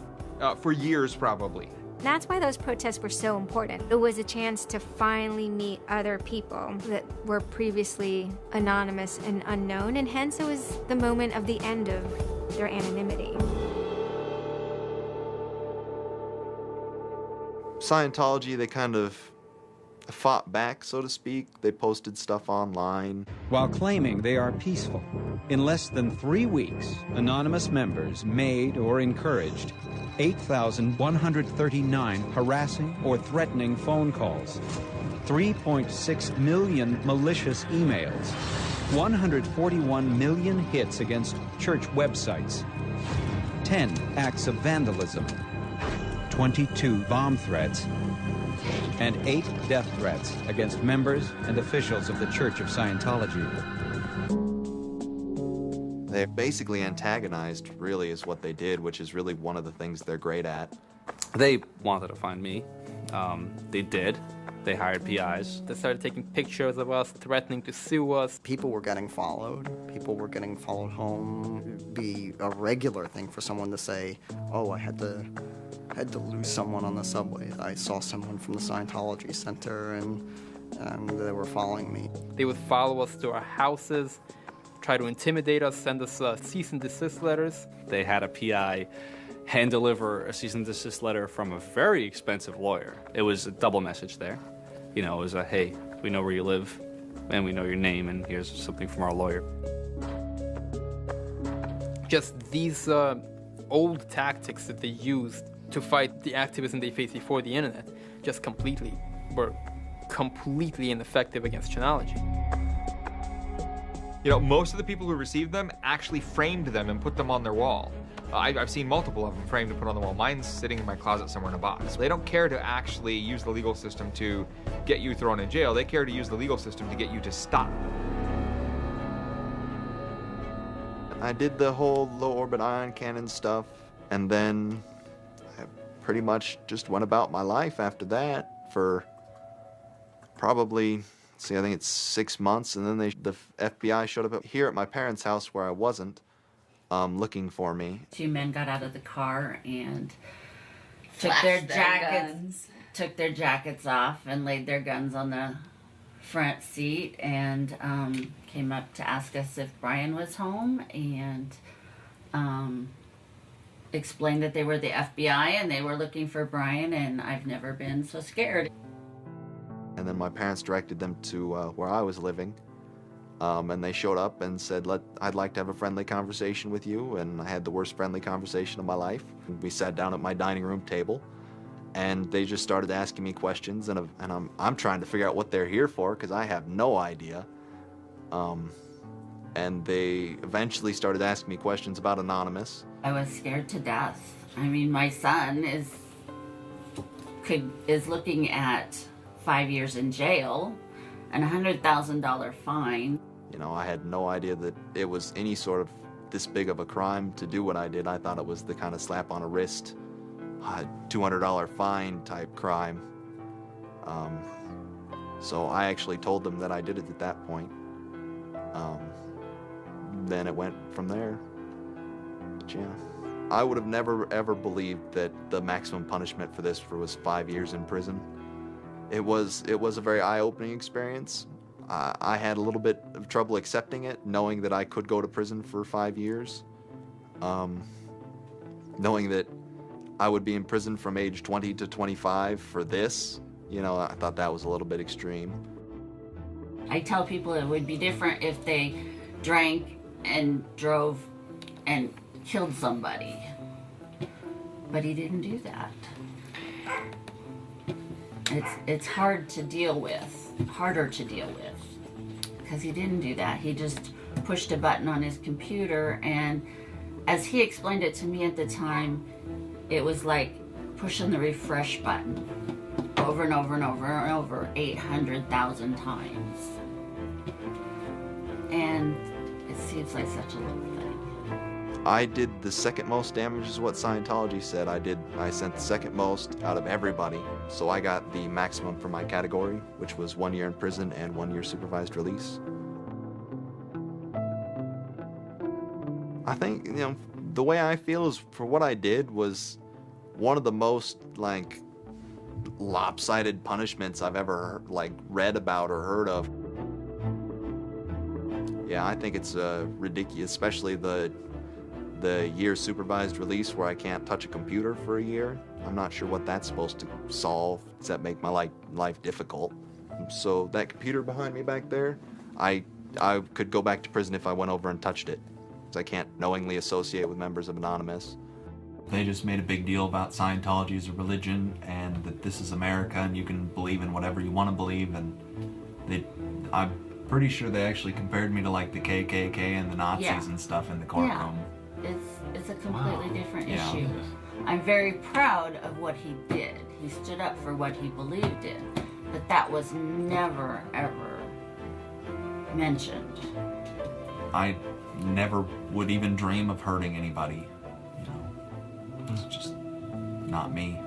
for years probably. That's why those protests were so important. It was a chance to finally meet other people that were previously anonymous and unknown, and hence it was the moment of the end of their anonymity. Scientology, they kind of fought back, so to speak. They posted stuff online. While claiming they are peaceful, in less than 3 weeks, anonymous members made or encouraged 8,139 harassing or threatening phone calls, 3.6 million malicious emails, 141 million hits against church websites, 10 acts of vandalism, 22 bomb threats, and 8 death threats against members and officials of the Church of Scientology. They basically antagonized, really, is what they did, which is really one of the things they're great at. They wanted to find me. They did. They hired PIs. They started taking pictures of us, threatening to sue us. People were getting followed. People were getting followed home. It'd be a regular thing for someone to say, oh, I had to lose someone on the subway. I saw someone from the Scientology Center, and they were following me. They would follow us to our houses, try to intimidate us, send us cease and desist letters. They had a PI hand deliver a cease and desist letter from a very expensive lawyer. It was a double message there. It was a, hey, we know where you live, and we know your name, and here's something from our lawyer. Just these old tactics that they used to fight the activism they faced before the internet just were completely ineffective against Chanology. Most of the people who received them actually framed them and put them on their wall. I've seen multiple of them framed and put on the wall. Mine's sitting in my closet somewhere in a box. They don't care to actually use the legal system to get you thrown in jail. They care to use the legal system to get you to stop. I did the whole low orbit ion cannon stuff, and then I pretty much just went about my life after that for probably, I think it's 6 months, and then the FBI showed up here at my parents' house where I wasn't, looking for me. 2 men got out of the car and took their jackets off and laid their guns on the front seat and came up to ask us if Brian was home and explained that they were the FBI and they were looking for Brian, and I've never been so scared. And then my parents directed them to where I was living, and they showed up and said, I'd like to have a friendly conversation with you, and I had the worst friendly conversation of my life. We sat down at my dining room table, and they just started asking me questions, and I'm trying to figure out what they're here for, because I have no idea. And they eventually started asking me questions about Anonymous. I was scared to death. I mean, my son is looking at 5 years in jail and a $100,000 fine. I had no idea that it was any sort of this big of a crime to do what I did. I thought it was the kind of slap on a wrist, $200 fine type crime. So I actually told them that I did it at that point. Then it went from there. But yeah, I would have never ever believed that the maximum punishment for this was 5 years in prison. It was a very eye-opening experience. I had a little bit of trouble accepting it, knowing that I could go to prison for 5 years. Knowing that I would be in prison from age 20 to 25 for this, you know, I thought that was a little bit extreme. I tell people it would be different if they drank and drove and killed somebody. But he didn't do that. It's hard to deal with, harder to deal with, because he didn't do that. He just pushed a button on his computer, and as he explained it to me at the time, it was like pushing the refresh button over and over and over and over 800,000 times. And it seems like such a little thing. I did the second most damage is what Scientology said. I sent the second most out of everybody. So I got the maximum for my category, which was 1 year in prison and 1 year supervised release. I think, you know, the way I feel is for what I did was one of the most, like, lopsided punishments I've ever, like, read about or heard of. Yeah, I think it's ridiculous, especially the year supervised release where I can't touch a computer for a year. I'm not sure what that's supposed to solve, except make my life difficult. So that computer behind me back there, I could go back to prison if I went over and touched it. I can't knowingly associate with members of Anonymous. They just made a big deal about Scientology as a religion and that this is America and you can believe in whatever you want to believe, and I'm pretty sure they actually compared me to like the KKK and the Nazis and stuff in the courtroom. Yeah. It's a completely different issue. I'm very proud of what he did. He stood up for what he believed in, but that was never ever mentioned. I never would even dream of hurting anybody. You know, it's just not me.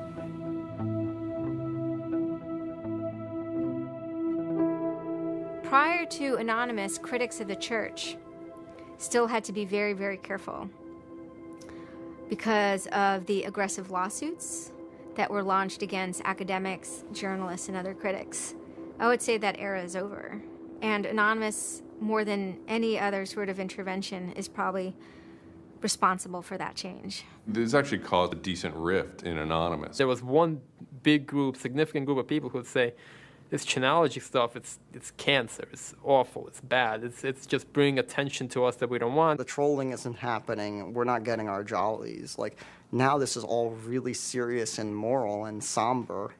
Prior to Anonymous, critics of the church still had to be very, very careful because of the aggressive lawsuits that were launched against academics, journalists, and other critics. I would say that era is over. And Anonymous, more than any other sort of intervention, is probably responsible for that change. This actually caused a decent rift in Anonymous. There was one big group, significant group of people who would say, this Chinology stuff, it's cancer, it's awful, it's bad, it's just bringing attention to us that we don't want. The trolling isn't happening, we're not getting our jollies. Like, now this is all really serious and moral and somber,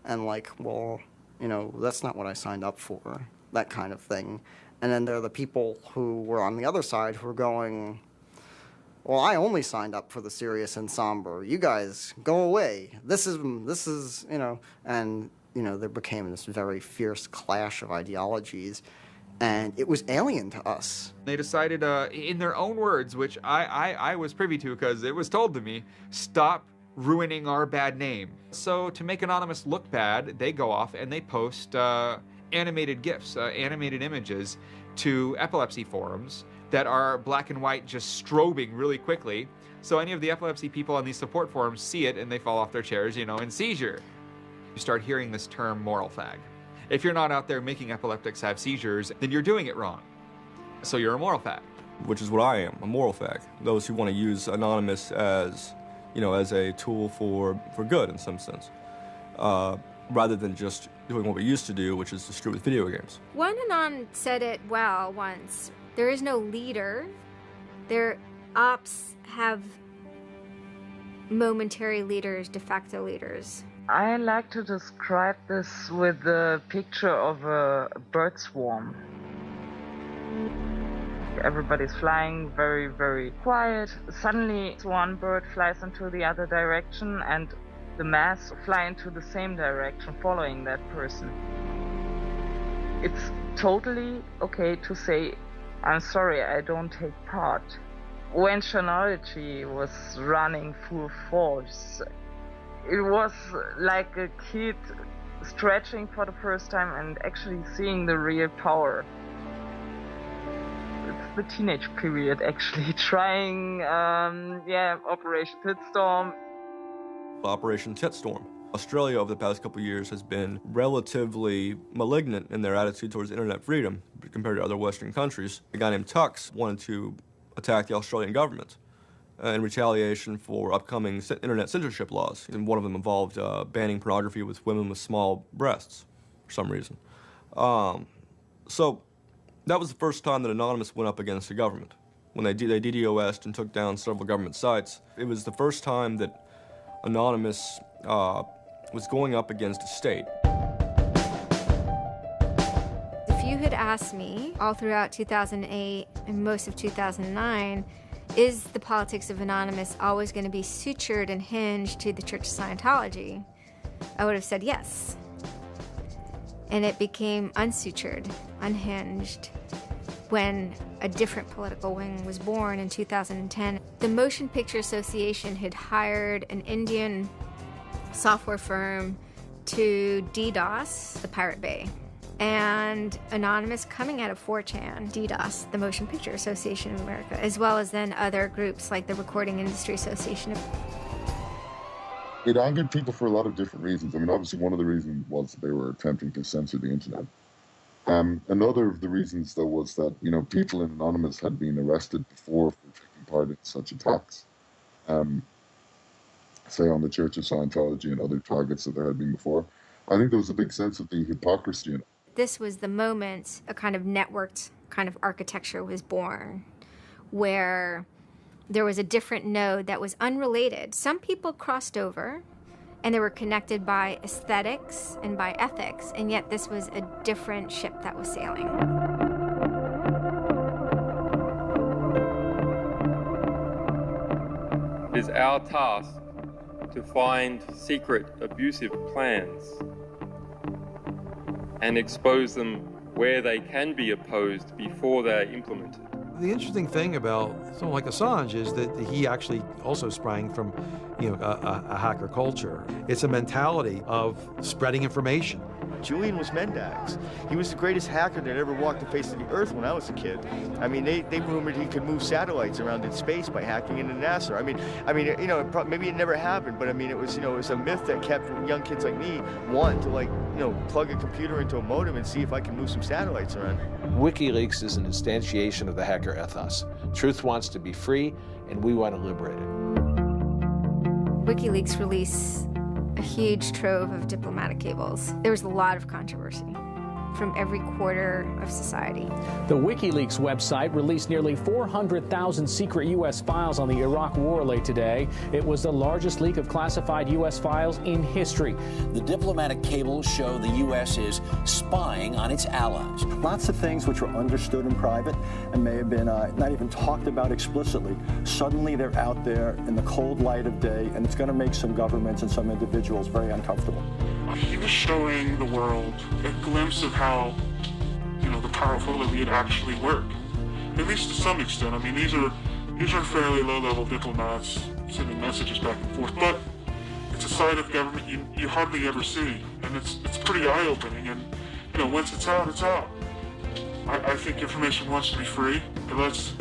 and like, well, you know, that's not what I signed up for, that kind of thing. And then there are the people who were on the other side who are going, well, I only signed up for the serious and somber. You guys, go away. This is, you know, and, you know, there became this very fierce clash of ideologies, and it was alien to us. They decided, in their own words, which I was privy to because it was told to me, stop ruining our bad name. So to make Anonymous look bad, they go off and they post animated GIFs, animated images to epilepsy forums that are black and white just strobing really quickly. So any of the epilepsy people on these support forums see it and they fall off their chairs, you know, in seizure. You start hearing this term moral fag. If you're not out there making epileptics have seizures, then you're doing it wrong. So you're a moral fag. Which is what I am, a moral fag. Those who want to use Anonymous as, you know, as a tool for good in some sense, rather than just doing what we used to do, which is to screw with video games. One Anon said it well once. There is no leader. Their ops have momentary leaders, de facto leaders. I like to describe this with the picture of a bird swarm. Everybody's flying very, very quiet. Suddenly one bird flies into the other direction and the mass fly into the same direction following that person. It's totally okay to say, I'm sorry, I don't take part. When Chinology was running full force, it was like a kid stretching for the first time and actually seeing the real power. It's the teenage period, actually, trying, Operation Pitstorm. Operation Titstorm. Australia over the past couple of years has been relatively malignant in their attitude towards internet freedom compared to other Western countries. A guy named Tux wanted to attack the Australian government. in retaliation for upcoming internet censorship laws. And one of them involved banning pornography with women with small breasts for some reason. So that was the first time that Anonymous went up against the government. When they DDoS'd and took down several government sites, it was the first time that Anonymous was going up against a state. If you had asked me all throughout 2008 and most of 2009, is the politics of Anonymous always going to be sutured and hinged to the Church of Scientology? I would have said yes. And it became unsutured, unhinged, when a different political wing was born in 2010. The Motion Picture Association had hired an Indian software firm to DDoS the Pirate Bay. And Anonymous, coming out of 4chan, DDoS, the Motion Picture Association of America, as well as then other groups like the Recording Industry Association. It angered people for a lot of different reasons. I mean, obviously one of the reasons was they were attempting to censor the internet. Another of the reasons, though, was that, you know, people in Anonymous had been arrested before for taking part in such attacks, say on the Church of Scientology and other targets that there had been before. I think there was a big sense of the hypocrisy in it. This was the moment a kind of networked kind of architecture was born, where there was a different node that was unrelated. Some people crossed over, and they were connected by aesthetics and by ethics, and yet this was a different ship that was sailing. It is our task to find secret abusive plans and expose them where they can be opposed before they are implemented. The interesting thing about someone like Assange is that he actually also sprang from, you know, a hacker culture. It's a mentality of spreading information. Julian was Mendax. He was the greatest hacker that ever walked the face of the earth when I was a kid. I mean, they rumored he could move satellites around in space by hacking into NASA. I mean, you know, maybe it never happened, but I mean, it was, you know, it was a myth that kept young kids like me wanting to, like, you know, plug a computer into a modem and see if I can move some satellites around. Wikileaks is an instantiation of the hacker ethos. Truth wants to be free, and we want to liberate it. WikiLeaks released a huge trove of diplomatic cables. There was a lot of controversy from every quarter of society. The WikiLeaks website released nearly 400,000 secret U.S. files on the Iraq war late today. It was the largest leak of classified U.S. files in history. The diplomatic cables show the U.S. is spying on its allies. Lots of things which were understood in private and may have been not even talked about explicitly. Suddenly they're out there in the cold light of day, and it's going to make some governments and some individuals very uncomfortable. He was showing the world a glimpse of how, you know, the powerful elite actually work, at least to some extent. I mean, these are fairly low-level diplomats sending messages back and forth, but it's a side of government you hardly ever see, and it's pretty eye-opening. And you know, once it's out, it's out. I think information wants to be free, but let's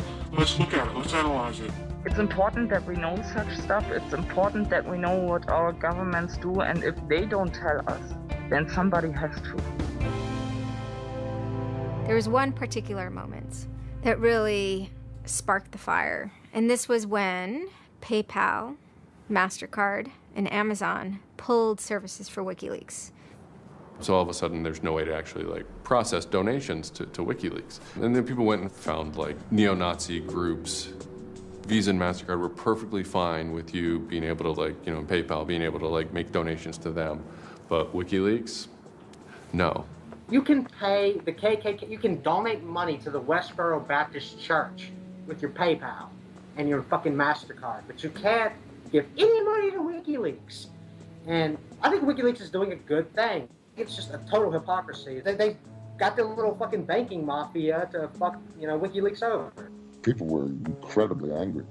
look at it. Let's analyze it. It's important that we know such stuff. It's important that we know what our governments do, and if they don't tell us, then somebody has to. There was one particular moment that really sparked the fire, and this was when PayPal, MasterCard, and Amazon pulled services for WikiLeaks. So all of a sudden, there's no way to actually like process donations to WikiLeaks. And then people went and found like neo-Nazi groups. Visa and MasterCard were perfectly fine with you being able to, like, you know, PayPal being able to like make donations to them, but WikiLeaks, no. You can pay the KKK, you can donate money to the Westboro Baptist Church with your PayPal and your fucking MasterCard, but you can't give any money to WikiLeaks. And I think WikiLeaks is doing a good thing. It's just a total hypocrisy. They got their little fucking banking mafia to fuck, you know, WikiLeaks over. People were incredibly angry.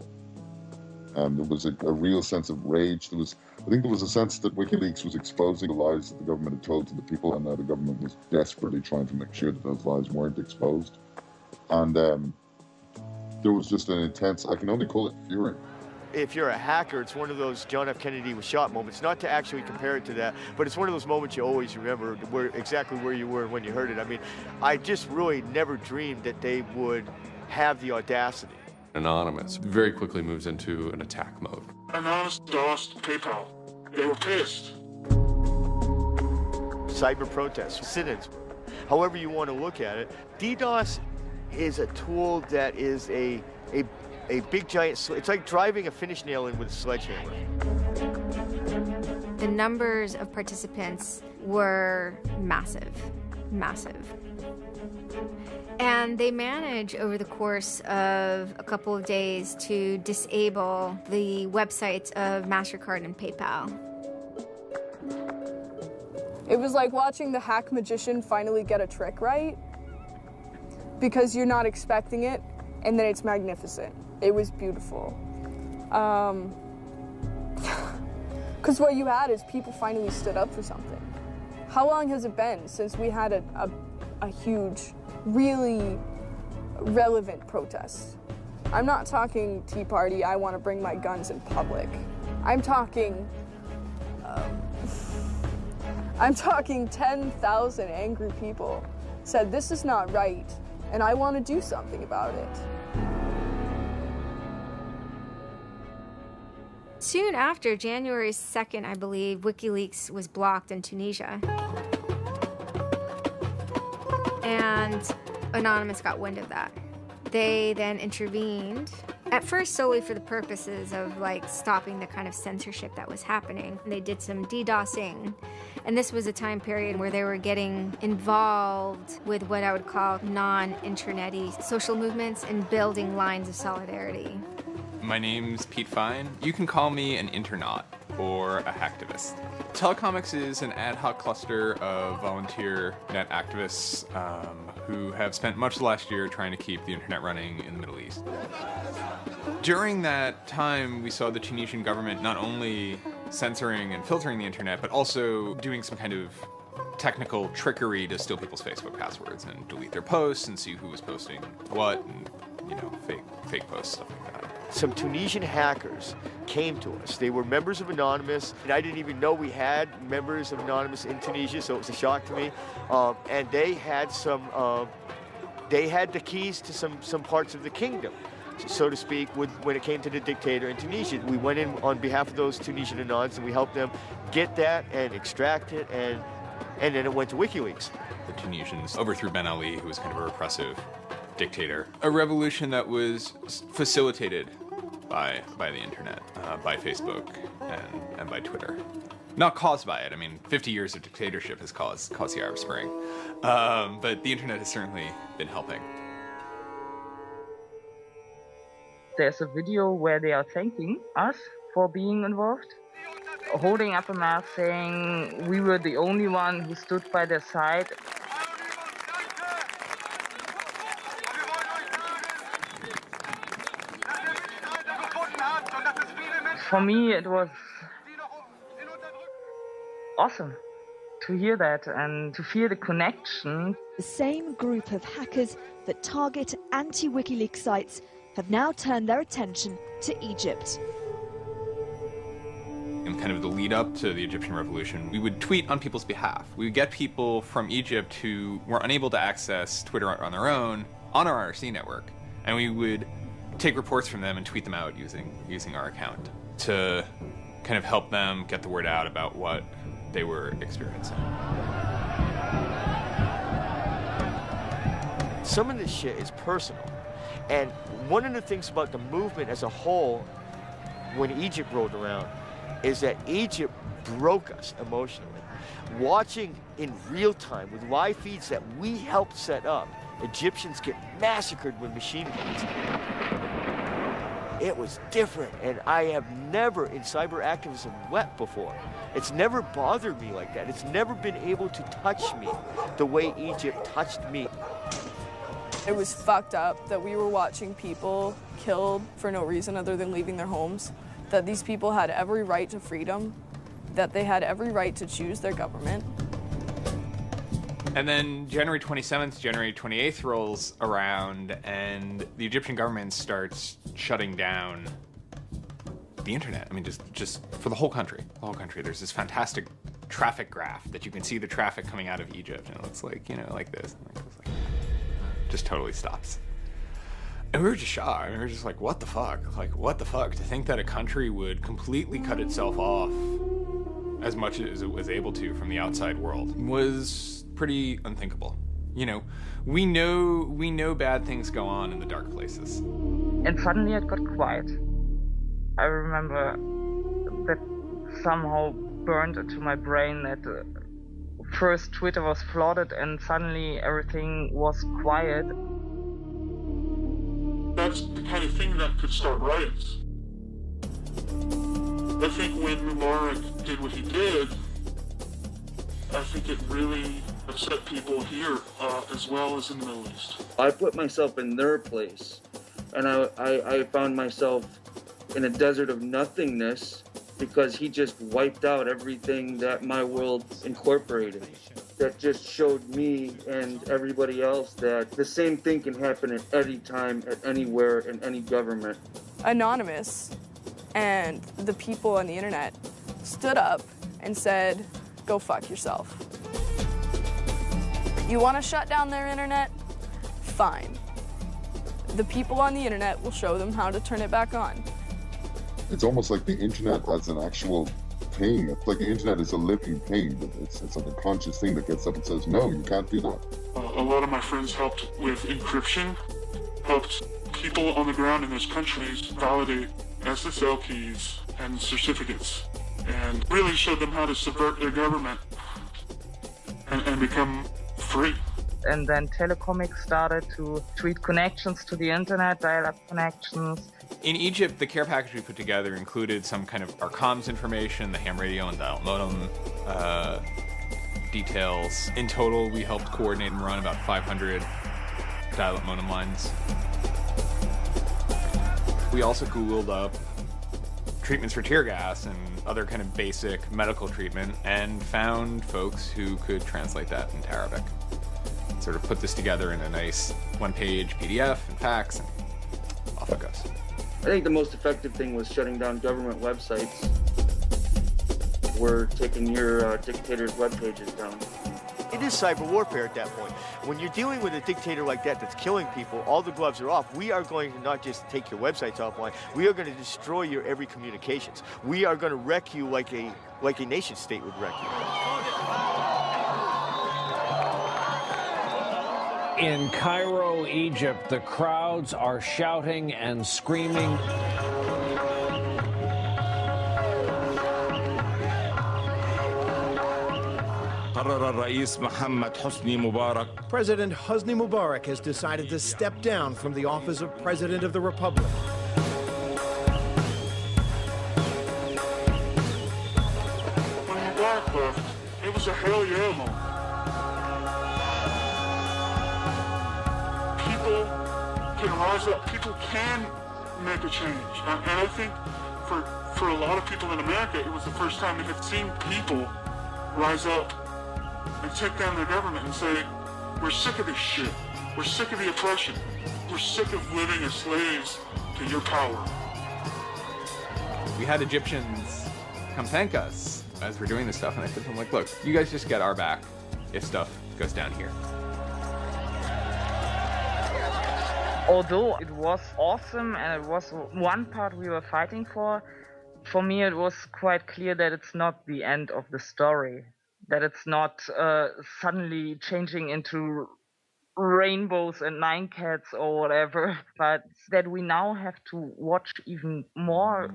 There was a real sense of rage. I think there was a sense that WikiLeaks was exposing the lies that the government had told to the people, and that the government was desperately trying to make sure that those lies weren't exposed. And there was just an intense, I can only call it fury. If you're a hacker, it's one of those John F. Kennedy was shot moments, not to actually compare it to that, but it's one of those moments you always remember exactly where you were when you heard it. I mean, I just really never dreamed that they would have the audacity Anonymous very quickly moves into an attack mode. Anonymous DOSed PayPal. They were pissed. Cyber protests, sit-ins, however you want to look at it. DDoS is a tool that is a big giant, it's like driving a finish nail in with a sledgehammer. The numbers of participants were massive, massive. And they managed over the course of a couple of days to disable the websites of MasterCard and PayPal. It was like watching the hack magician finally get a trick right, because you're not expecting it, and then it's magnificent. It was beautiful. Because what you had is people finally stood up for something. How long has it been since we had a huge, really relevant protest? I'm not talking Tea Party, I want to bring my guns in public. I'm talking 10,000 angry people said this is not right, and I want to do something about it. Soon after, January 2nd, I believe, Wikileaks was blocked in Tunisia. And Anonymous got wind of that. They then intervened, at first solely for the purposes of like stopping the kind of censorship that was happening. They did some DDoSing, and this was a time period where they were getting involved with what I would call non-internet-y social movements and building lines of solidarity. My name's Pete Fine. You can call me an internaut or a hacktivist. Telecomics is an ad hoc cluster of volunteer net activists who have spent much of the last year trying to keep the internet running in the Middle East. During that time, we saw the Tunisian government not only censoring and filtering the internet, but also doing some kind of technical trickery to steal people's Facebook passwords and delete their posts and see who was posting what, and fake posts, stuff like that. Some Tunisian hackers came to us. They were members of Anonymous, and I didn't even know we had members of Anonymous in Tunisia, so it was a shock to me. And they had the keys to some parts of the kingdom, so to speak, when it came to the dictator in Tunisia. We went in on behalf of those Tunisian Anons, and we helped them get that and extract it, and then it went to WikiLeaks. The Tunisians overthrew Ben Ali, who was kind of a repressive dictator. A revolution that was facilitated by the internet, by Facebook and by Twitter. Not caused by it. I mean, 50 years of dictatorship has caused the Arab Spring. But the internet has certainly been helping. There's a video where they are thanking us for being involved, holding up a map saying we were the only one who stood by their side. For me, it was awesome to hear that and to feel the connection. The same group of hackers that target anti-WikiLeaks sites have now turned their attention to Egypt. In kind of the lead up to the Egyptian revolution, we would tweet on people's behalf. We would get people from Egypt who were unable to access Twitter on their own on our IRC network, and we would take reports from them and tweet them out using our account to kind of help them get the word out about what they were experiencing. Some of this shit is personal. And one of the things about the movement as a whole, when Egypt rolled around, is that Egypt broke us emotionally. Watching in real time with live feeds that we helped set up, Egyptians get massacred with machine guns. It was different, and I have never in cyber activism wept before. It's never bothered me like that. It's never been able to touch me the way Egypt touched me. It was fucked up that we were watching people killed for no reason other than leaving their homes, that these people had every right to freedom, that they had every right to choose their government. And then January 27th, January 28th rolls around, and the Egyptian government starts shutting down the internet. I mean, just for the whole country. The whole country. There's this fantastic traffic graph that you can see the traffic coming out of Egypt, and it looks like, like this. Just totally stops. And we were just shocked. I mean, we were just like, what the fuck? Like, what the fuck? To think that a country would completely cut itself off as much as it was able to from the outside world was pretty unthinkable. You know, we know bad things go on in the dark places. And suddenly it got quiet. I remember that somehow burned into my brain that first Twitter was flooded and suddenly everything was quiet. That's the kind of thing that could start riots. I think when Mubarak did what he did, I think it really upset people here as well as in the Middle East. I put myself in their place, and I found myself in a desert of nothingness because he just wiped out everything that my world incorporated. That just showed me and everybody else that the same thing can happen at any time, at anywhere, in any government. Anonymous and the people on the internet stood up and said, go fuck yourself. You want to shut down their internet? Fine. The people on the internet will show them how to turn it back on. It's almost like the internet as an actual thing. It's like the internet is a living thing. It's like a conscious thing that gets up and says, no, you can't do that. A lot of my friends helped with encryption, helped people on the ground in those countries validate SSL keys and certificates, and really showed them how to subvert their government and become free. And then telecomics started to tweet connections to the internet, dial-up connections. In Egypt, the care package we put together included some kind of our comms information, the ham radio and dial modem details. In total, we helped coordinate and run about 500 dial-up modem lines. We also Googled up treatments for tear gas and other kind of basic medical treatment and found folks who could translate that into Arabic. Sort of put this together in a nice one-page PDF and fax, and off it goes. I think the most effective thing was shutting down government websites. We're taking your dictator's web pages down. It is cyber warfare at that point. When you're dealing with a dictator like that that's killing people, all the gloves are off. We are going to not just take your websites offline, we are going to destroy your every communications. We are going to wreck you like a nation state would wreck you. In Cairo, Egypt, the crowds are shouting and screaming. President Hosni Mubarak has decided to step down from the office of President of the Republic. When Mubarak left, it was a hell yeah moment. People can rise up, people can make a change. And I think for a lot of people in America, it was the first time they had seen people rise up and take down their government and say, we're sick of this shit. We're sick of the oppression. We're sick of living as slaves to your power. We had Egyptians come thank us as we're doing this stuff, and I said to them, like, look, you guys just get our back if stuff goes down here. Although it was awesome and it was one part we were fighting for me it was quite clear that it's not the end of the story. That it's not suddenly changing into rainbows and 9 cats or whatever, but that we now have to watch even more.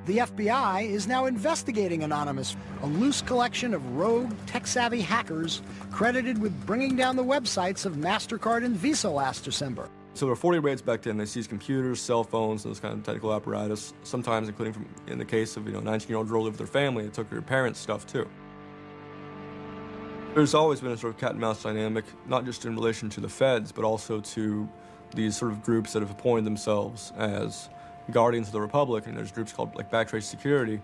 The FBI is now investigating Anonymous, a loose collection of rogue, tech-savvy hackers credited with bringing down the websites of MasterCard and Visa last December. So there were 40 raids back then. They seized computers, cell phones, those kind of technical apparatus, sometimes including in the case of, a 19-year-old girl lived with her family, it took her parents' stuff too. There's always been a sort of cat-and-mouse dynamic, not just in relation to the feds, but also to these sort of groups that have appointed themselves as guardians of the Republic. And there's groups called like Backtrace Security,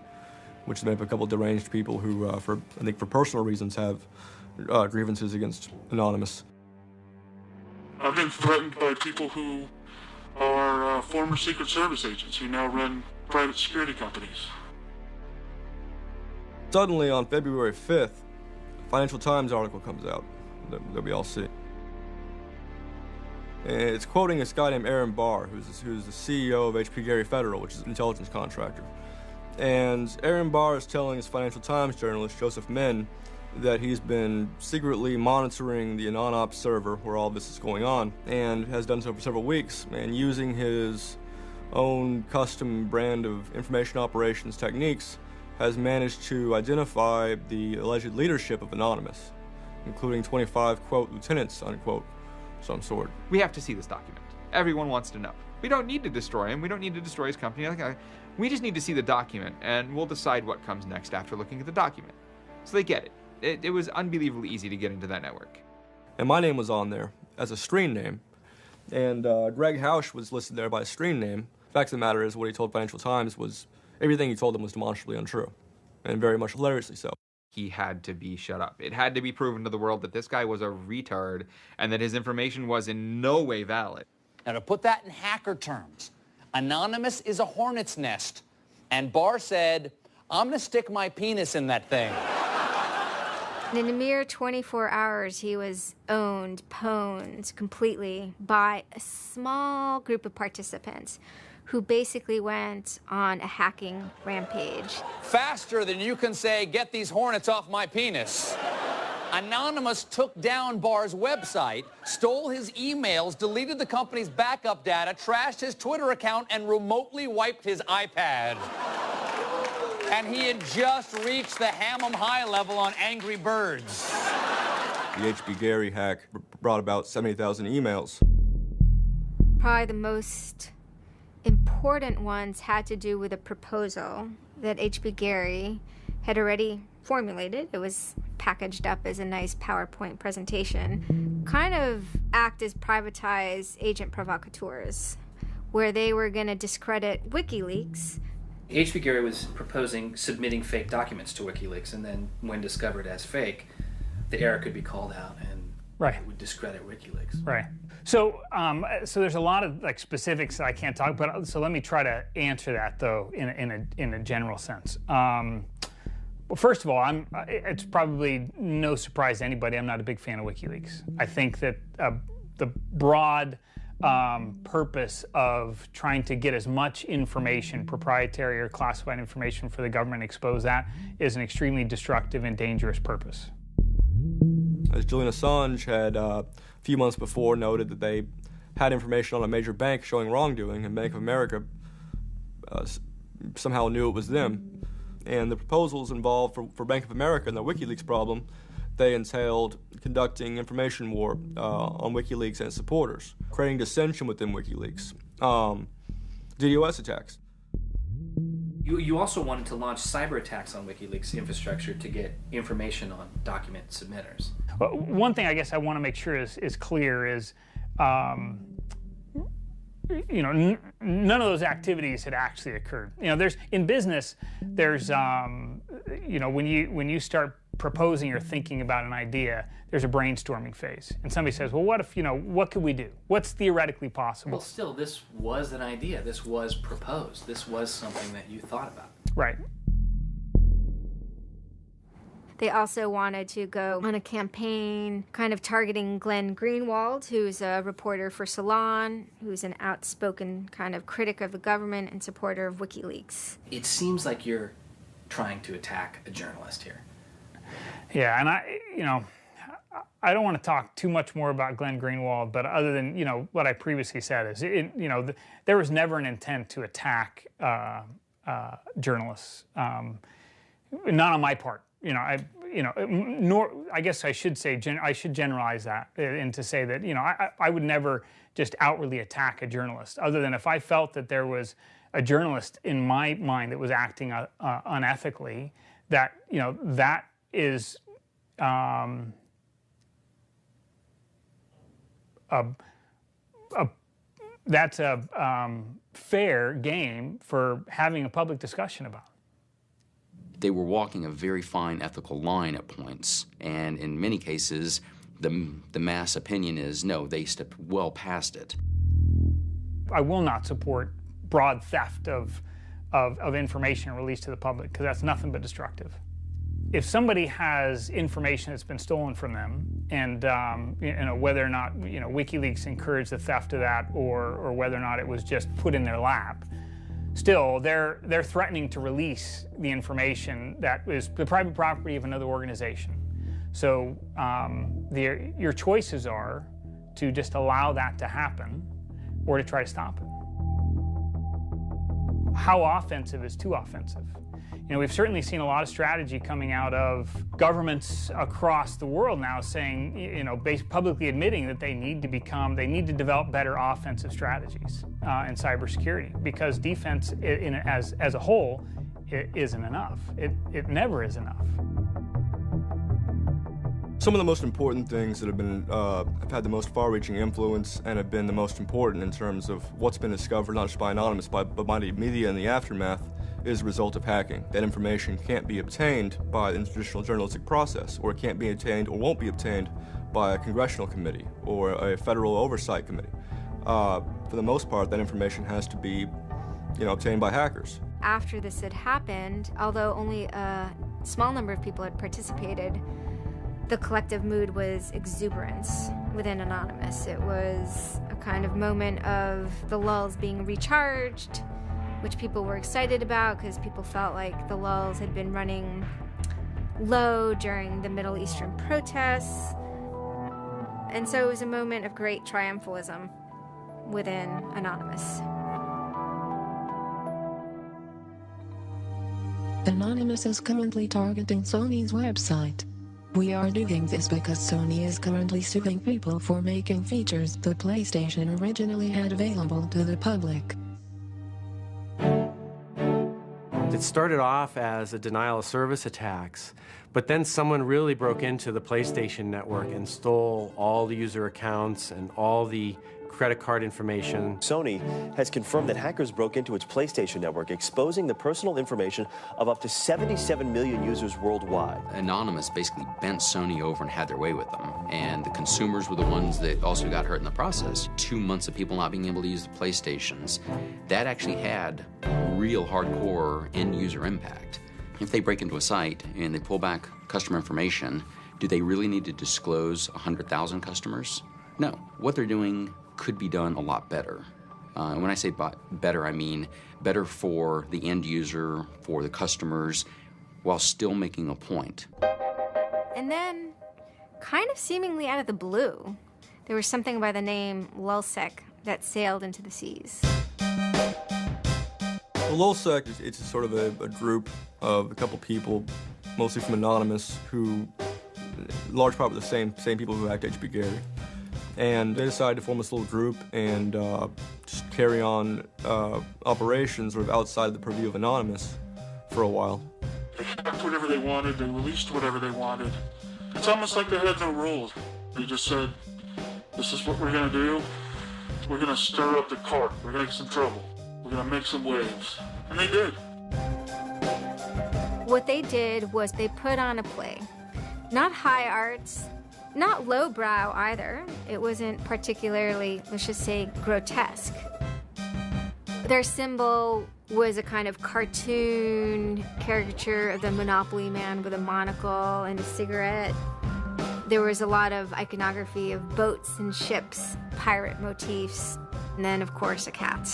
which is made up of a couple of deranged people who, I think for personal reasons, have grievances against Anonymous. I've been threatened by people who are former Secret Service agents who now run private security companies. Suddenly, on February 5th, Financial Times article comes out that we all see. It's quoting this guy named Aaron Barr, who's the CEO of HP Gary Federal, which is an intelligence contractor. And Aaron Barr is telling his Financial Times journalist, Joseph Min, that he's been secretly monitoring the AnonOps server where all this is going on, and has done so for several weeks, and using his own custom brand of information operations techniques, has managed to identify the alleged leadership of Anonymous, including 25, quote, lieutenants, unquote, some sort. We have to see this document. Everyone wants to know. We don't need to destroy him. We don't need to destroy his company. We just need to see the document, and we'll decide what comes next after looking at the document. So they get it. It was unbelievably easy to get into that network. And my name was on there as a screen name, and Greg Hausch was listed there by a screen name. The fact of the matter is, what he told Financial Times was, everything he told them was demonstrably untrue, and very much hilariously so. He had to be shut up. It had to be proven to the world that this guy was a retard, and that his information was in no way valid. Now, to put that in hacker terms, Anonymous is a hornet's nest, and Barr said, I'm gonna stick my penis in that thing. In a mere 24 hours, he was owned, pwned completely by a small group of participants who basically went on a hacking rampage. Faster than you can say, get these hornets off my penis. Anonymous took down Barr's website, stole his emails, deleted the company's backup data, trashed his Twitter account, and remotely wiped his iPad. And he had just reached the Hammam high level on Angry Birds. The HB Gary hack brought about 70,000 emails. Probably the most important ones had to do with a proposal that HB Gary had already formulated. It was packaged up as a nice PowerPoint presentation, kind of act as privatized agent provocateurs, where they were going to discredit WikiLeaks. HB Gary was proposing submitting fake documents to WikiLeaks, and then when discovered as fake, the error could be called out and it would discredit WikiLeaks. Right. So, so there's a lot of specifics that I can't talk about. So let me try to answer that though in a general sense. Well, first of all, it's probably no surprise to anybody. I'm not a big fan of WikiLeaks. I think that the broad purpose of trying to get as much information, proprietary or classified information for the government, expose that, is an extremely destructive and dangerous purpose. As Julian Assange had a few months before noted that they had information on a major bank showing wrongdoing, and Bank of America somehow knew it was them. And the proposals involved for Bank of America and the WikiLeaks problem, they entailed conducting information war on WikiLeaks and its supporters, creating dissension within WikiLeaks, DDoS attacks. You also wanted to launch cyber attacks on WikiLeaks infrastructure to get information on document submitters. Well, one thing I guess I want to make sure is clear is, you know, none of those activities had actually occurred. You know, in business, there's, you know, when you start proposing or thinking about an idea, there's a brainstorming phase. And somebody says, well, what if, you know, what could we do? What's theoretically possible? Well, still, this was an idea. This was proposed. This was something that you thought about. Right. They also wanted to go on a campaign kind of targeting Glenn Greenwald, who's a reporter for Salon, who's an outspoken kind of critic of the government and supporter of WikiLeaks. It seems like you're trying to attack a journalist here. Yeah, and I don't want to talk too much more about Glenn Greenwald, but other than, you know, what I previously said is, you know, there was never an intent to attack journalists, not on my part. You know, nor I guess I should say I should generalize that and to say that, you know, I would never just outwardly attack a journalist, other than if I felt that there was a journalist in my mind that was acting unethically. That, you know, that is that's a fair game for having a public discussion about. They were walking a very fine ethical line at points, and in many cases, the mass opinion is, no, they stepped well past it. I will not support broad theft of information released to the public, because that's nothing but destructive. if somebody has information that's been stolen from them, and whether or not WikiLeaks encouraged the theft of that, or whether or not it was just put in their lap, still they're threatening to release the information that is the private property of another organization. So your choices are to just allow that to happen, or to try to stop it. How offensive is too offensive? We've certainly seen a lot of strategy coming out of governments across the world now saying, publicly admitting that they need to develop better offensive strategies in cybersecurity, because defense as a whole isn't enough. It never is enough. Some of the most important things that have had the most far-reaching influence and have been the most important in terms of what's been discovered, not just by Anonymous, but by the media in the aftermath, is the result of hacking. That information can't be obtained by the traditional journalistic process, or it can't be obtained or won't be obtained by a congressional committee or a federal oversight committee. For the most part, that information has to be, obtained by hackers. After this had happened, although only a small number of people had participated, the collective mood was exuberance within Anonymous. It was a kind of moment of the lulls being recharged, which people were excited about because people felt like the lulls had been running low during the Middle Eastern protests. And so it was a moment of great triumphalism within Anonymous. Anonymous is currently targeting Sony's website. We are doing this because Sony is currently suing people for making features the PlayStation originally had available to the public. It started off as a denial of service attacks, but then someone really broke into the PlayStation network and stole all the user accounts and all the credit card information. Sony has confirmed that hackers broke into its PlayStation network, exposing the personal information of up to 77 million users worldwide. Anonymous basically bent Sony over and had their way with them, and the consumers were the ones that also got hurt in the process. 2 months of people not being able to use the PlayStations, that actually had real hardcore end-user impact. If they break into a site and they pull back customer information, do they really need to disclose 100,000 customers? No. What they're doing could be done a lot better. And when I say better, I mean better for the end user, for the customers, while still making a point. And then, kind of seemingly out of the blue, there was something by the name LulzSec that sailed into the seas. Well, LulzSec, it's sort of a group of a couple people, mostly from Anonymous, who, large part of the same people who hacked HB Gary. And they decided to form this little group and just carry on operations sort of outside the purview of Anonymous for a while. They hacked whatever they wanted, they released whatever they wanted. It's almost like they had no rules. They just said, this is what we're gonna do. We're gonna stir up the cart, we're gonna make some trouble, we're gonna make some waves. And they did. What they did was they put on a play. Not high arts, not lowbrow either. It wasn't particularly, let's just say, grotesque. Their symbol was a kind of cartoon caricature of the Monopoly man with a monocle and a cigarette. There was a lot of iconography of boats and ships, pirate motifs, and then, of course, a cat.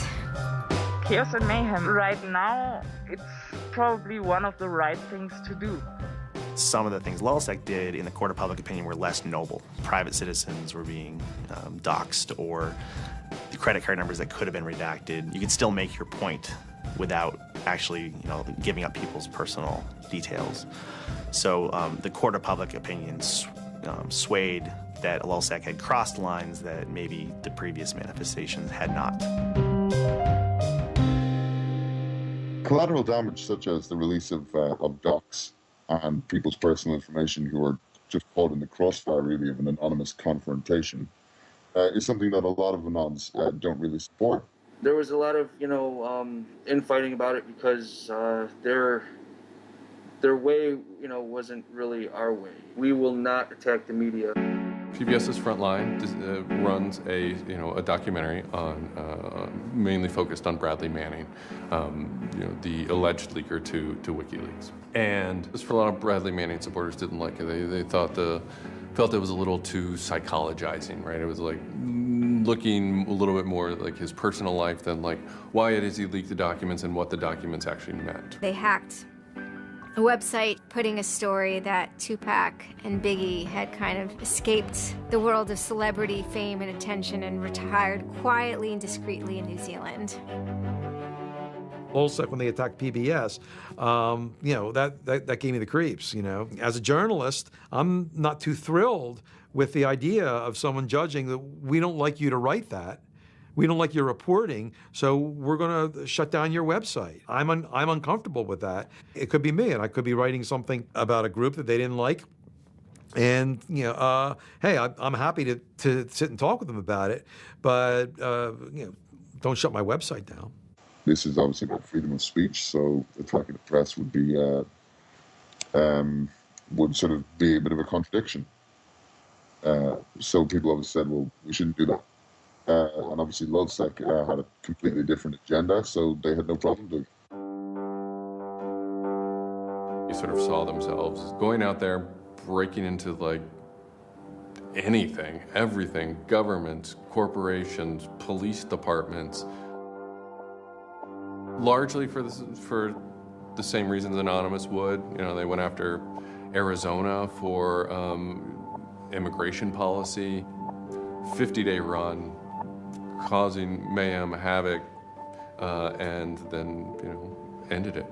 Chaos and mayhem. Right now, it's probably one of the right things to do. Some of the things LulzSec did in the court of public opinion were less noble. Private citizens were being doxxed, or the credit card numbers that could have been redacted. You could still make your point without actually, giving up people's personal details. So the court of public opinion swayed that LulzSec had crossed lines that maybe the previous manifestations had not. Collateral damage, such as the release of docs and people's personal information who are just caught in the crossfire, really, of an anonymous confrontation, is something that a lot of anons don't really support. There was a lot of, infighting about it because their way, wasn't really our way. We will not attack the media. PBS's Frontline runs a documentary on mainly focused on Bradley Manning, the alleged leaker to WikiLeaks. And for a lot of Bradley Manning supporters didn't like it. They felt it was a little too psychologizing, right? It was like looking a little bit more like his personal life than like why it is he leaked the documents and what the documents actually meant. They hacked a website putting a story that Tupac and Biggie had kind of escaped the world of celebrity fame and attention and retired quietly and discreetly in New Zealand. Also, when they attacked PBS, that gave me the creeps, As a journalist, I'm not too thrilled with the idea of someone judging that we don't like you to write that. We don't like your reporting, so we're going to shut down your website. I'm uncomfortable with that. It could be me, and I could be writing something about a group that they didn't like. And, hey, I'm happy to sit and talk with them about it, but, don't shut my website down. This is obviously about freedom of speech, so attacking the press would be, would sort of be a bit of a contradiction. So people always said, well, we shouldn't do that. And obviously LulzSec had a completely different agenda, so they had no problem doing it. You sort of saw themselves going out there, breaking into like anything, everything, governments, corporations, police departments, largely for the same reasons Anonymous would. They went after Arizona for immigration policy, 50-day run, causing mayhem, havoc, and then, ended it.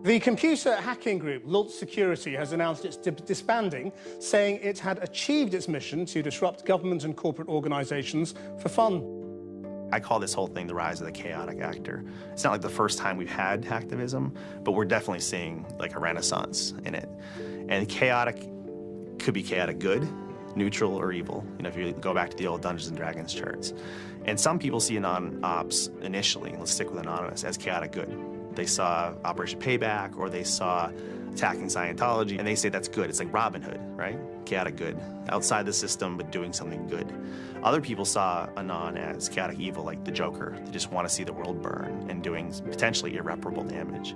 The computer hacking group, Lulz Security, has announced it's disbanding, saying it had achieved its mission to disrupt government and corporate organizations for fun. I call this whole thing the rise of the chaotic actor. It's not like the first time we've had hacktivism, but we're definitely seeing like a renaissance in it. And chaotic could be chaotic good, neutral, or evil. If you go back to the old Dungeons and Dragons charts. And some people see Anon-Ops initially, let's stick with Anonymous, as chaotic good. They saw Operation Payback, or they saw attacking Scientology, and they say that's good. It's like Robin Hood, right? Chaotic good. Outside the system, but doing something good. Other people saw Anon as chaotic evil, like the Joker. They just want to see the world burn and doing potentially irreparable damage.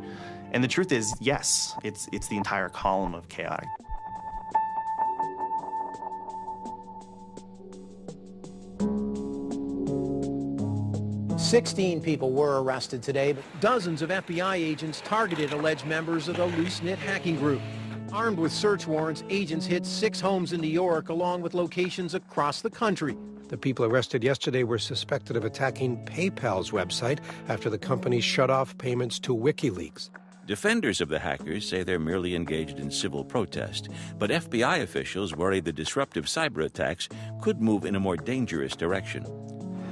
And the truth is, yes, it's the entire column of chaotic. "16 people were arrested today, but dozens of FBI agents targeted alleged members of the loose-knit hacking group. Armed with search warrants, agents hit 6 homes in New York, along with locations across the country. The people arrested yesterday were suspected of attacking PayPal's website after the company shut off payments to WikiLeaks. Defenders of the hackers say they're merely engaged in civil protest, but FBI officials worry the disruptive cyber attacks could move in a more dangerous direction.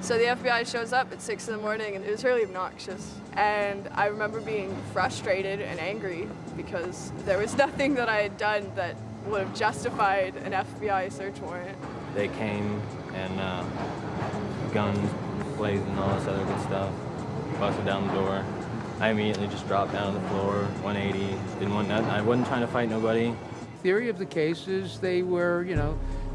So the FBI shows up at 6 in the morning, and it was really obnoxious. And I remember being frustrated and angry because there was nothing that I had done that would have justified an FBI search warrant. They came and guns blazing and all this other good stuff, busted down the door. I immediately just dropped down to the floor, 180, didn't want nothing. I wasn't trying to fight nobody. Theory of the case is they were,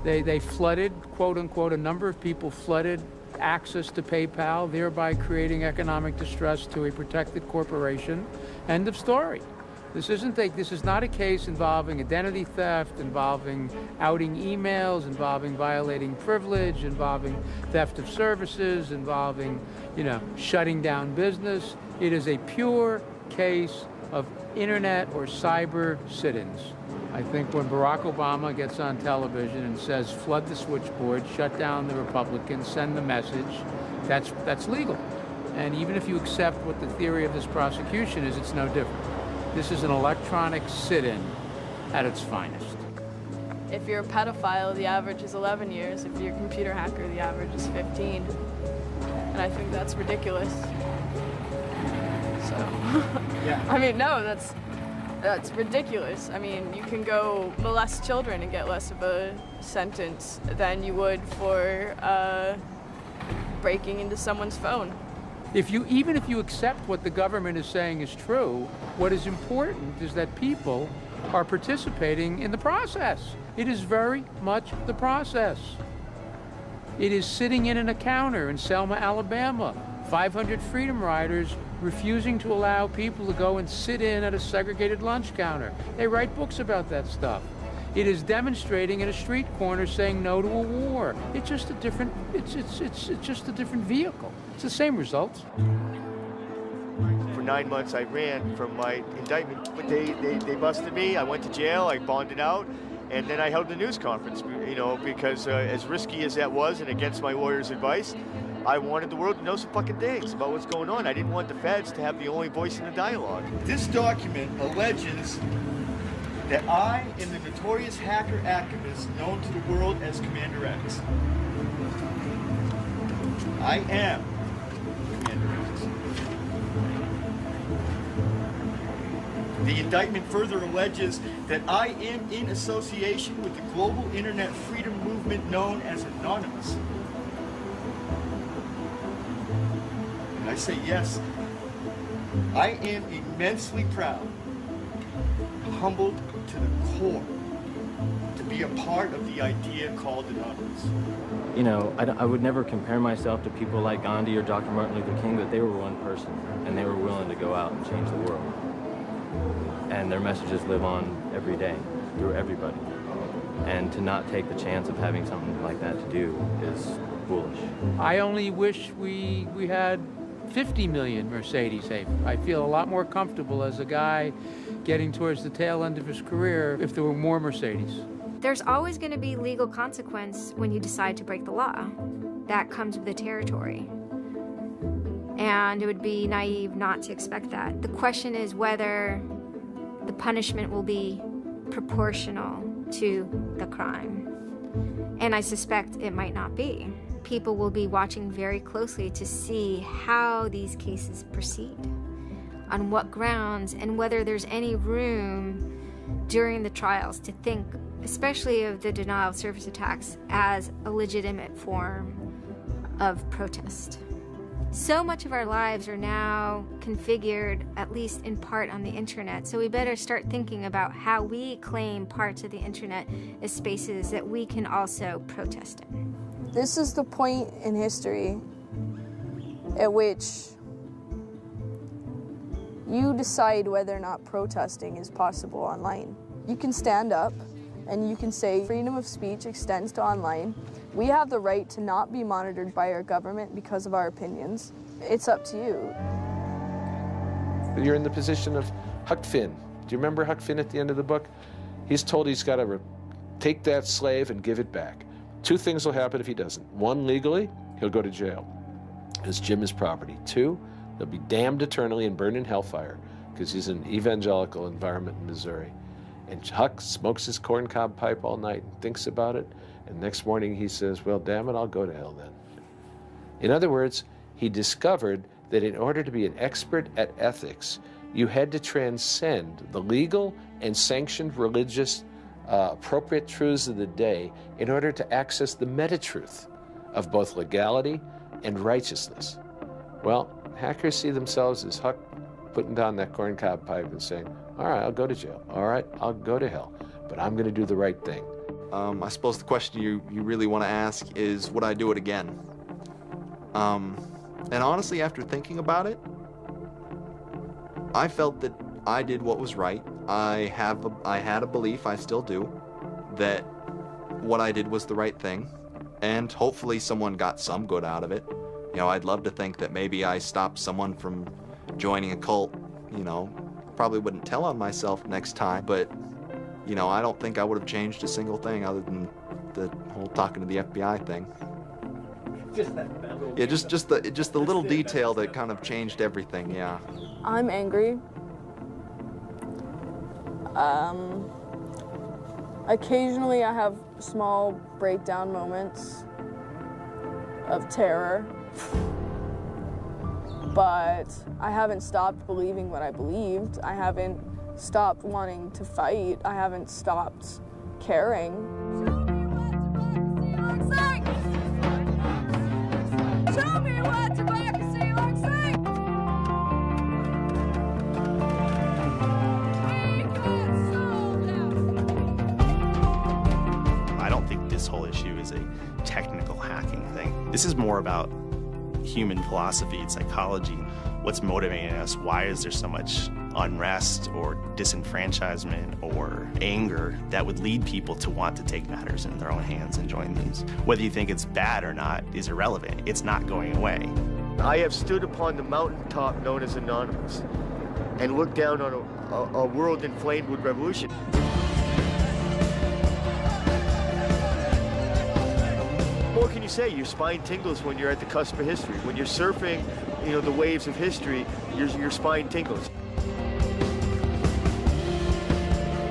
they flooded, quote unquote, a number of people flooded access to PayPal, thereby creating economic distress to a protected corporation. End of story. This is not a case involving identity theft, involving outing emails, involving violating privilege, involving theft of services, involving, shutting down business. It is a pure case of internet or cyber sit-ins. I think when Barack Obama gets on television and says, flood the switchboard, shut down the Republicans, send the message, that's legal. And even if you accept what the theory of this prosecution is, it's no different. This is an electronic sit-in at its finest. If you're a pedophile, the average is 11 years. If you're a computer hacker, the average is 15. And I think that's ridiculous. So, yeah. I mean, no, that's ridiculous. I mean, you can go molest children and get less of a sentence than you would for breaking into someone's phone. Even if you accept what the government is saying is true, what is important is that people are participating in the process. It is very much the process. It is sitting in an encounter in Selma, Alabama. 500 Freedom Riders refusing to allow people to go and sit in at a segregated lunch counter. They write books about that stuff. It is demonstrating in a street corner saying no to a war. It's just a different, it's just a different vehicle. It's the same results. For 9 months I ran from my indictment, but they busted me. I went to jail, I bonded out, and then I held a news conference, you know, because as risky as that was and against my lawyer's advice, I wanted the world to know some fucking things about what's going on. I didn't want the feds to have the only voice in the dialogue. This document alleges that I am the notorious hacker activist known to the world as Commander X. I am Commander X. The indictment further alleges that I am in association with the global internet freedom movement known as Anonymous. And I say yes, I am immensely proud, humbled to the core, to be a part of the idea called Anonymous. You know, I would never compare myself to people like Gandhi or Dr. Martin Luther King, but they were one person, and they were willing to go out and change the world. And their messages live on every day, through everybody. And to not take the chance of having something like that to do is foolish. I only wish we had 50 million Mercedes. I feel a lot more comfortable as a guy getting towards the tail end of his career if there were more Mercedes. There's always going to be legal consequence when you decide to break the law. That comes with the territory. And it would be naive not to expect that. The question is whether the punishment will be proportional to the crime. And I suspect it might not be. People will be watching very closely to see how these cases proceed, on what grounds, and whether there's any room during the trials to think, especially of the denial of service attacks, as a legitimate form of protest. So much of our lives are now configured, at least in part, on the internet, so we better start thinking about how we claim parts of the internet as spaces that we can also protest in. This is the point in history at which you decide whether or not protesting is possible online. You can stand up and you can say freedom of speech extends to online. We have the right to not be monitored by our government because of our opinions. It's up to you. You're in the position of Huck Finn. Do you remember Huck Finn at the end of the book? He's told he's got to take that slave and give it back. Two things will happen if he doesn't. One, legally, he'll go to jail because Jim is property. Two, he'll be damned eternally and burned in hellfire because he's in an evangelical environment in Missouri. And Huck smokes his corncob pipe all night and thinks about it, and next morning he says, well, damn it, I'll go to hell then. In other words, he discovered that in order to be an expert at ethics, you had to transcend the legal and sanctioned religious appropriate truths of the day in order to access the meta-truth of both legality and righteousness. Well, hackers see themselves as Huck putting down that corncob pipe and saying, all right, I'll go to jail. All right, I'll go to hell, but I'm going to do the right thing. I suppose the question you really want to ask is, would I do it again? And honestly, after thinking about it, I felt that I did what was right. I had a belief, I still do, that what I did was the right thing, and hopefully someone got some good out of it. You know, I'd love to think that maybe I stopped someone from joining a cult. You know, probably wouldn't tell on myself next time, but, you know, I don't think I would have changed a single thing other than the whole talking to the FBI thing. Just that little yeah, just the little detail that kind of changed everything, yeah. I'm angry. Occasionally I have small breakdown moments of terror, but I haven't stopped believing what I believed. I haven't stopped wanting to fight. I haven't stopped caring. Show me what democracy looks like! We can solve This is more about human philosophy and psychology. What's motivating us? Why is there so much unrest or disenfranchisement or anger that would lead people to want to take matters in their own hands and join these? Whether you think it's bad or not is irrelevant. It's not going away. I have stood upon the mountaintop known as Anonymous and looked down on a world inflamed with revolution. What can you say? Your spine tingles when you're at the cusp of history. When you're surfing, the waves of history, your spine tingles.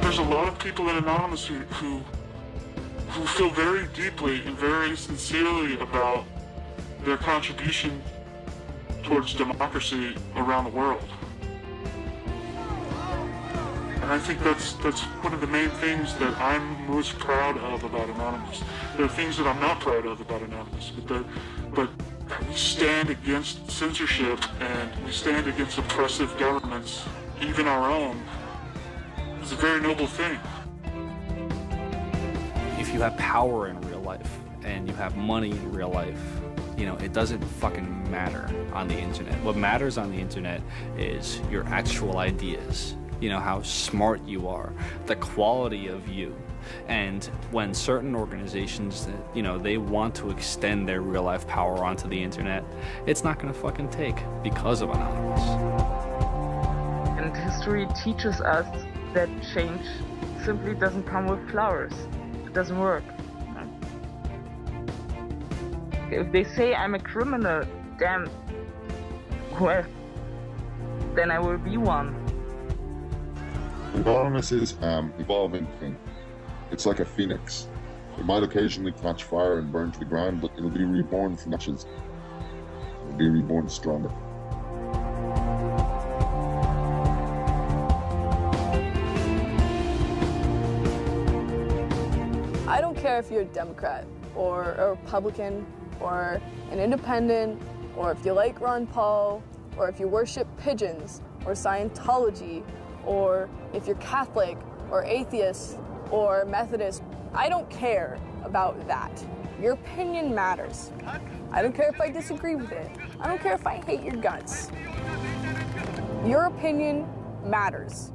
There's a lot of people in Anonymous who feel very deeply and very sincerely about their contribution towards democracy around the world. And I think that's one of the main things that I'm most proud of about Anonymous. There are things that I'm not proud of about Anonymous, but we stand against censorship and we stand against oppressive governments, even our own. It's a very noble thing. If you have power in real life and you have money in real life, it doesn't fucking matter on the internet. What matters on the internet is your actual ideas, how smart you are, the quality of you. And when certain organizations, they want to extend their real life power onto the internet, it's not gonna fucking take because of Anonymous. And history teaches us that change simply doesn't come with flowers. It doesn't work. If they say I'm a criminal, damn, well, then I will be one. Anonymous is an evolving thing. It's like a phoenix. It might occasionally catch fire and burn to the ground, but it'll be reborn from ashes. It'll be reborn stronger. I don't care if you're a Democrat or a Republican or an independent, or if you like Ron Paul, or if you worship pigeons or Scientology, or if you're Catholic or atheist or Methodist. I don't care about that. Your opinion matters. I don't care if I disagree with it. I don't care if I hate your guts. Your opinion matters.